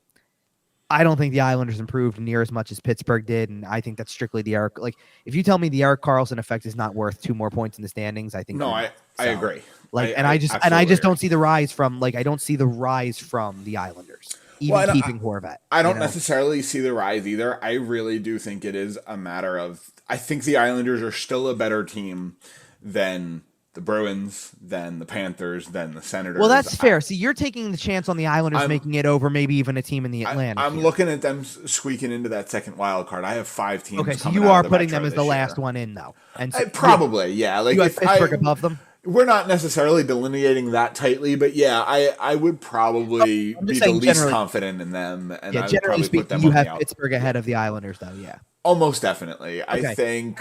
I don't think the Islanders improved near as much as Pittsburgh did, and I think that's strictly the Eric. Like, if you tell me the Erik Karlsson effect is not worth 2 more points in the standings, I think I agree. Like, I just don't see the rise from the Islanders, even keeping Horvat. I don't necessarily see the rise either. I really do think it is a matter of. I think the Islanders are still a better team than the Bruins, then the Panthers, then the Senators. Well, that's fair. See, you're taking the chance on the Islanders making it over maybe even a team in the Atlantic. I'm looking at them squeaking into that second wild card. I have 5 teams. Okay, so you are putting them as the last one in, though. And so, probably, yeah. Like, you have Pittsburgh above them? We're not necessarily delineating that tightly, but yeah, I would probably be the least confident in them. And I would probably put them you on have the Pittsburgh ahead of the Islanders, though, yeah. Almost definitely. Okay.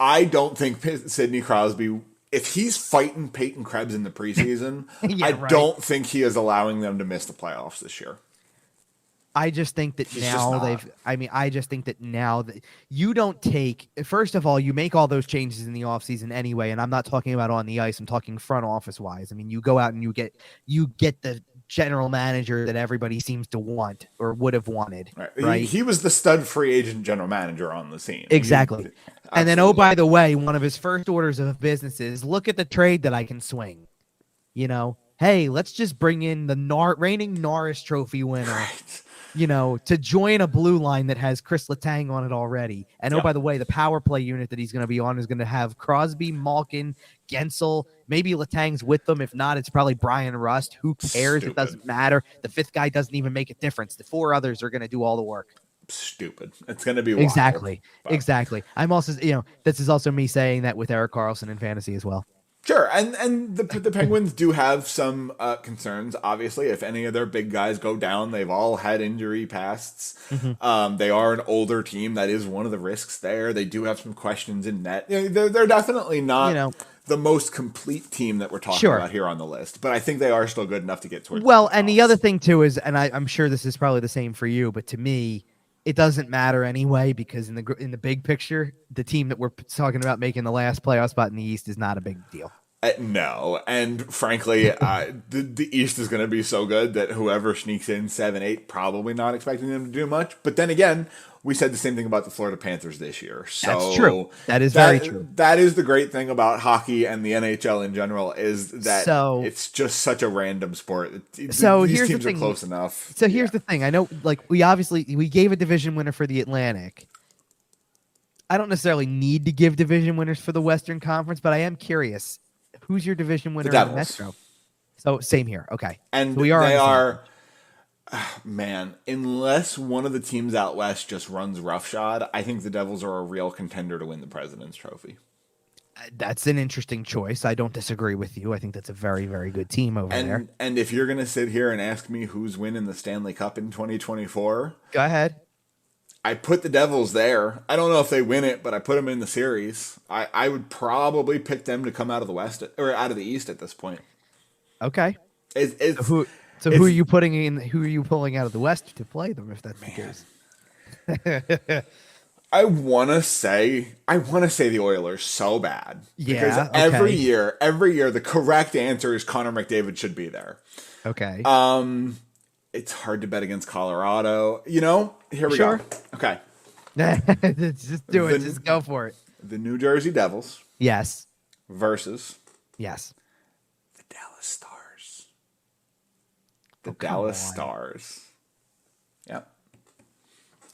I don't think Sidney Crosby, if he's fighting Peyton Krebs in the preseason, don't think he is allowing them to miss the playoffs this year. I just think that now that you don't take, first of all, you make all those changes in the offseason anyway, and I'm not talking about on the ice, I'm talking front office wise. I mean, you go out and you get the general manager that everybody seems to want or would have wanted. Right? He was the stud free agent general manager on the scene. Exactly. And then, oh, by the way, one of his first orders of business is look at the trade that I can swing. You know, hey, let's just bring in the reigning Norris Trophy winner. Right. You know, to join a blue line that has Chris Letang on it already. And oh, by the way, the power play unit that he's going to be on is going to have Crosby, Malkin, Gensel. Maybe Letang's with them. If not, it's probably Brian Rust. Who cares? It doesn't matter. The 5th guy doesn't even make a difference. The 4 others are going to do all the work. Stupid. It's going to be wild, Exactly. I'm also, this is also me saying that with Erik Karlsson in fantasy as well. Sure, and the Penguins do have some concerns. Obviously, if any of their big guys go down, they've all had injury pasts. Mm-hmm. They are an older team. That is one of the risks there. They do have some questions in net. They're definitely not the most complete team that we're talking about here on the list. But I think they are still good enough to get towards. Well, and the other thing too is, and I'm sure this is probably the same for you, but to me, it doesn't matter anyway, because in the big picture, the team that we're talking about making the last playoff spot in the East is not a big deal. No, and frankly, the East is going to be so good that whoever sneaks in 7-8, probably not expecting them to do much. But then again, we said the same thing about the Florida Panthers this year. So that's true. That is very true. That is the great thing about hockey and the NHL in general, is that it's just such a random sport. These teams are close enough. So here's the thing. I know, like, we gave a division winner for the Atlantic. I don't necessarily need to give division winners for the Western Conference, but I am curious. Who's your division winner in the Metro? So same here. Okay. And so they are, man, unless one of the teams out west just runs roughshod, I think the Devils are a real contender to win the President's Trophy. That's an interesting choice. I don't disagree with you. I think that's a very, very good team over there. And if you're going to sit here and ask me who's winning the Stanley Cup in 2024, go ahead. I put the Devils there. I don't know if they win it, but I put them in the series. I would probably pick them to come out of the West or out of the East at this point. Okay. Who are you putting in? Who are you pulling out of the West to play them? If that's the case. I want to say the Oilers so bad. Yeah. Because every year, the correct answer is Connor McDavid should be there. Okay. It's hard to bet against Colorado. Here we go. Okay. Just do it. Just go for it. The New Jersey Devils. Yes. Versus. Yes. The Dallas Stars. The Dallas Stars. Yep.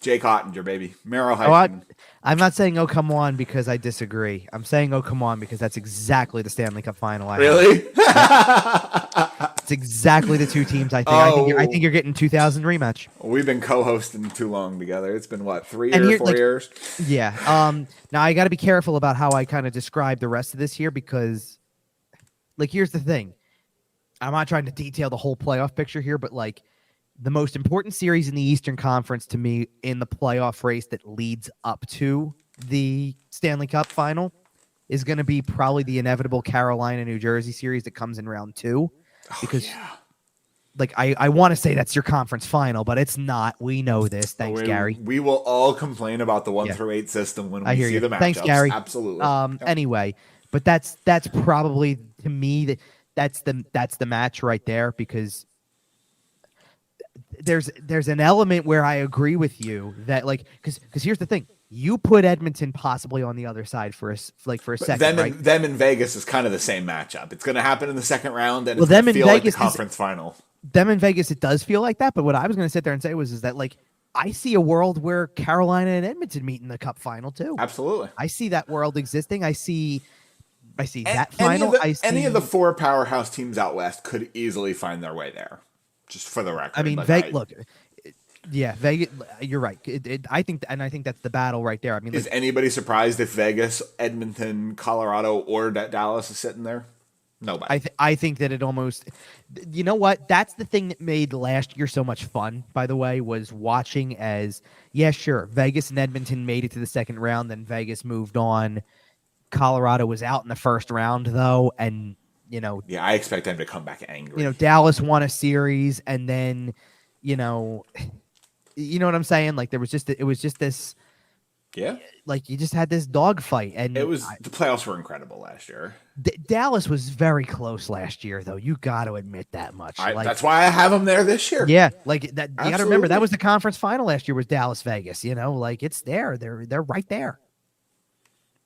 Jake Ottinger, baby. Merrill Heiskinen. I'm not saying "oh come on" because I disagree. I'm saying "oh come on" because that's exactly the Stanley Cup final. Really? It's exactly the two teams. I think. I think you're getting 2000 rematch. We've been co-hosting too long together. It's been what, 3 or 4 years? Yeah. Now I got to be careful about how I kind of describe the rest of this here because, like, here's the thing. I'm not trying to detail the whole playoff picture here, but like. The most important series in the Eastern Conference to me in the playoff race that leads up to the Stanley Cup final is going to be probably the inevitable Carolina-New Jersey series that comes in round 2. Because, like, I want to say that's your conference final, but it's not. We know this. Thanks, Gary. We will all complain about the 1 through 8 system when we see the matchups. Thanks, Gary. Absolutely. Anyway, but that's probably, to me, that's the match right there because there's an element where I agree with you that like because here's the thing, you put Edmonton possibly on the other side for a second. Them in Vegas is kind of the same matchup. It's going to happen in the second round, and it's going to feel like the conference final. Them in Vegas, it does feel like that. But what I was going to sit there and say is that like I see a world where Carolina and Edmonton meet in the Cup final too. Absolutely, I see that world existing. I see that final. Any of the 4 powerhouse teams out west could easily find their way there. Just for the record. I mean, look, Vegas. You're right. I think that's the battle right there. I mean, is anybody surprised if Vegas, Edmonton, Colorado, or Dallas is sitting there? Nobody. I think that it almost. You know what? That's the thing that made last year so much fun. By the way, was watching as sure, Vegas and Edmonton made it to the second round, then Vegas moved on. Colorado was out in the first round though, and. I expect them to come back angry. Dallas won a series, and then, you know what I'm saying? Like it was just this. Yeah. Like you just had this dogfight, and the playoffs were incredible last year. Dallas was very close last year, though. You got to admit that much. That's why I have them there this year. Yeah, like that. You got to remember that was the conference final last year. Was Dallas Vegas? Like it's there. They're right there.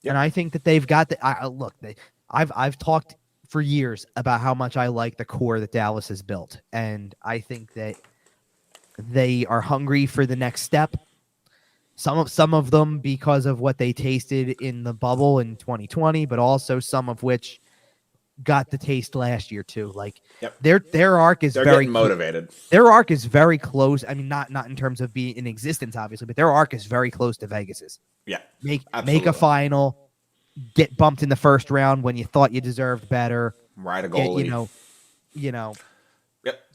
Yep. And I think that they've got the. I've talked for years about how much I like the core that Dallas has built. And I think that they are hungry for the next step. Some of them because of what they tasted in the bubble in 2020, but also some of which got the taste last year too. Like their arc is very motivated. Their arc is very close. I mean, not in terms of being in existence, obviously, but their arc is very close to Vegas's. Yeah. Make a final. Get bumped in the first round when you thought you deserved better. Ride a goalie.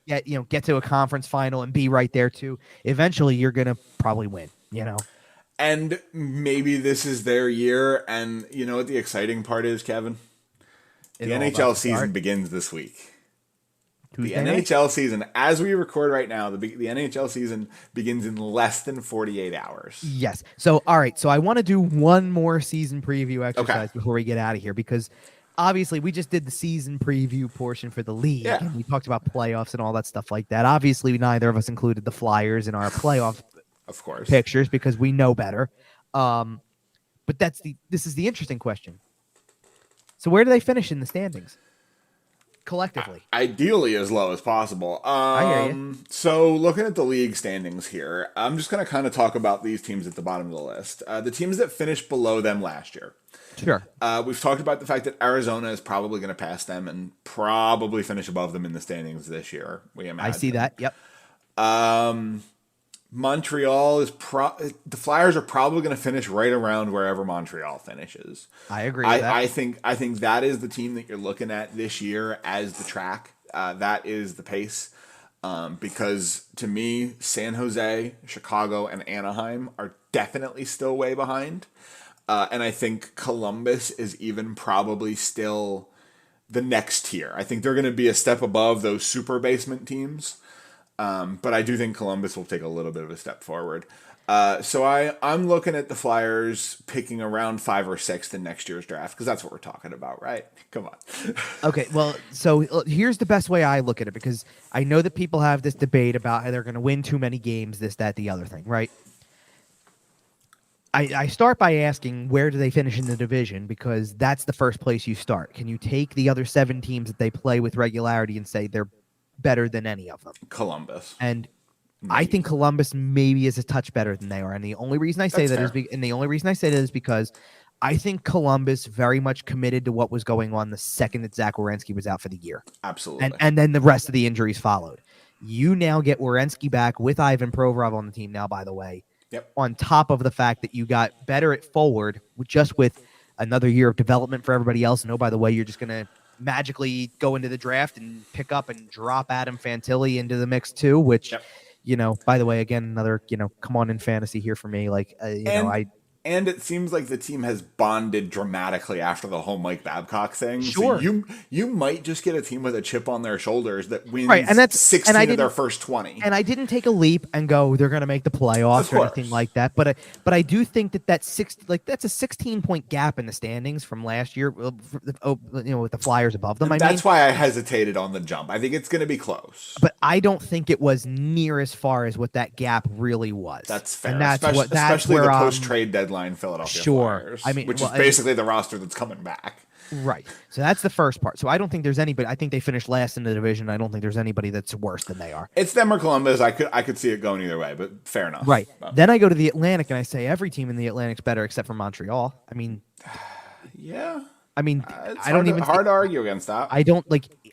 Get to a conference final and be right there too. Eventually, you're gonna probably win. And maybe this is their year. And you know what the exciting part is, Kevin? The NHL season begins this week. Tuesday night? NHL season, as we record right now, the NHL season begins in less than 48 hours. Yes. So, all right. So I want to do one more season preview exercise before we get out of here, because obviously we just did the season preview portion for the league. Yeah. And we talked about playoffs and all that stuff like that. Obviously, neither of us included the Flyers in our playoff pictures because we know better. But this is the interesting question. So where do they finish in the standings? Collectively, ideally as low as possible. I hear you. So looking at the league standings here, I'm just going to kind of talk about these teams at the bottom of the list. The teams that finished below them last year. Sure. We've talked about the fact that Arizona is probably going to pass them and probably finish above them in the standings this year. We imagine. I see that. Yep. Montreal is the Flyers are probably going to finish right around wherever Montreal finishes. I agree with that. I think that is the team that you're looking at this year as the track. That is the pace. Because to me, San Jose, Chicago, and Anaheim are definitely still way behind. And I think Columbus is even probably still the next tier. I think they're going to be a step above those super basement teams. But I do think Columbus will take a little bit of a step forward. So I'm looking at the Flyers picking around 5 or 6 in next year's draft, because that's what we're talking about, right? Come on. Okay, well, so here's the best way I look at it, because I know that people have this debate about how they're going to win too many games, this, that, the other thing, right? I start by asking, where do they finish in the division? Because that's the first place you start. Can you take the other 7 teams that they play with regularity and say they're better than any of them? Columbus. And I think Columbus maybe is a touch better than they are. And the only reason I say that is because I think Columbus very much committed to what was going on the second that Zach Werenski was out for the year. Absolutely. And then the rest of the injuries followed. You now get Werenski back with Ivan Provorov on the team now, by the way. Yep. On top of the fact that you got better at forward, just with another year of development for everybody else. And by the way, you're just going to magically go into the draft and pick up and drop Adam Fantilli into the mix too, which, by the way, again, another, come on in fantasy here for me. And it seems like the team has bonded dramatically after the whole Mike Babcock thing. Sure. So you might just get a team with a chip on their shoulders that wins 16 of their first 20. And I didn't take a leap and go, they're going to make the playoffs or anything like that. But I do think that's a 16-point gap in the standings from last year, with the Flyers above them. That's why I hesitated on the jump. I think it's going to be close. But I don't think it was near as far as what that gap really was. That's fair. And especially the post-trade deadline Philadelphia Flyers, which is basically the roster that's coming back. Right. So that's the first part. So I don't think there's anybody. I think they finished last in the division. I don't think there's anybody that's worse than they are. It's them or Columbus. I could see it going either way, but fair enough. Right. Then I go to the Atlantic and I say every team in the Atlantic's better except for Montreal. Yeah. I don't even hard to argue against that. I don't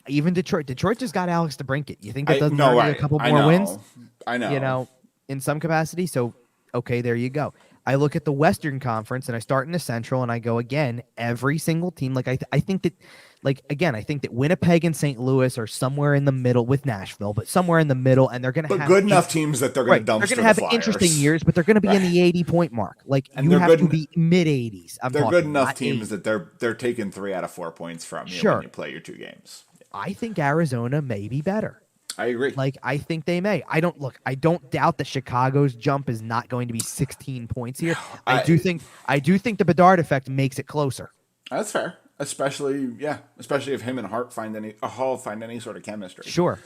even Detroit. Detroit just got Alex DeBrincat. You think that doesn't a couple more wins? I know. In some capacity. So okay, there you go. I look at the Western Conference and I start in the Central and I go again, every single team. I think that Winnipeg and St. Louis are somewhere in the middle with Nashville, but somewhere in the middle, and they're going to have good enough teams that they're going to dumpster the Flyers. They're going to have interesting years, but they're going to be in the 80-point mark. And you have to be mid-80s. They're good enough teams that they're taking 3 out of 4 points from you when you play your 2 games. I think Arizona may be better. I agree. I think they may. I don't doubt that Chicago's jump is not going to be 16 points here. I do think the Bedard effect makes it closer. That's fair. Especially if him and Hall find any sort of chemistry. Sure.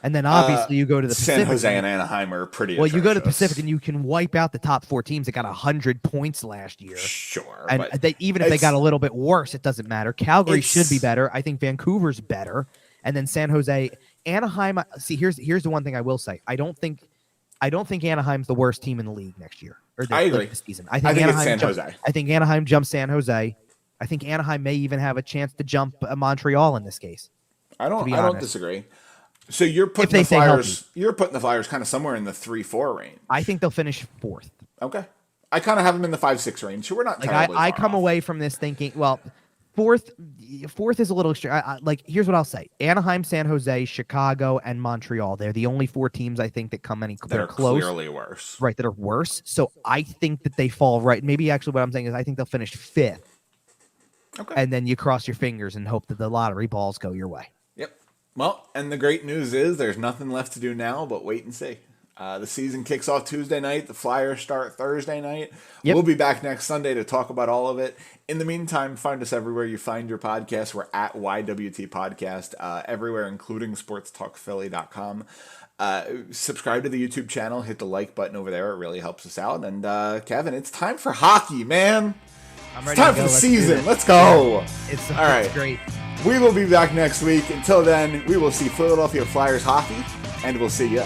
And then obviously you go to the Pacific. San Jose and Anaheim are pretty atrocious. You go to the Pacific and you can wipe out the top 4 teams that got 100 points last year. Sure. And even if they got a little bit worse, it doesn't matter. Calgary should be better. I think Vancouver's better. And then San Jose, Anaheim. See, here's the one thing I will say. I don't think Anaheim's the worst team in the league next year. I agree. This season. I think it's San Jose. I think Anaheim jumps San Jose. I think Anaheim may even have a chance to jump Montreal in this case. I don't disagree. So you're putting the Flyers. You're putting the Flyers kind of somewhere in the 3-4 range. I think they'll finish 4th. Okay. I kind of have them in the 5-6 range. So we're not terribly I come away from this thinking, well, fourth is a little extreme. Here's what I'll say: Anaheim, San Jose, Chicago, and Montreal. They're the only 4 teams I think that come that are close. Clearly worse. Right, that are worse. So I think that they fall right. Maybe actually what I'm saying is I think they'll finish 5th. Okay. And then you cross your fingers and hope that the lottery balls go your way. Yep. Well, and the great news is there's nothing left to do now but wait and see. The season kicks off Tuesday night. The Flyers start Thursday night. Yep. We'll be back next Sunday to talk about all of it. In the meantime, find us everywhere you find your podcast. We're at YWT Podcast everywhere, including sportstalkphilly.com. Subscribe to the YouTube channel. Hit the like button over there. It really helps us out. And Kevin, it's time for hockey, man. I'm ready. It's time for the season. Let's go. It's all right. Great. We will be back next week. Until then, we will see Philadelphia Flyers hockey, and we'll see you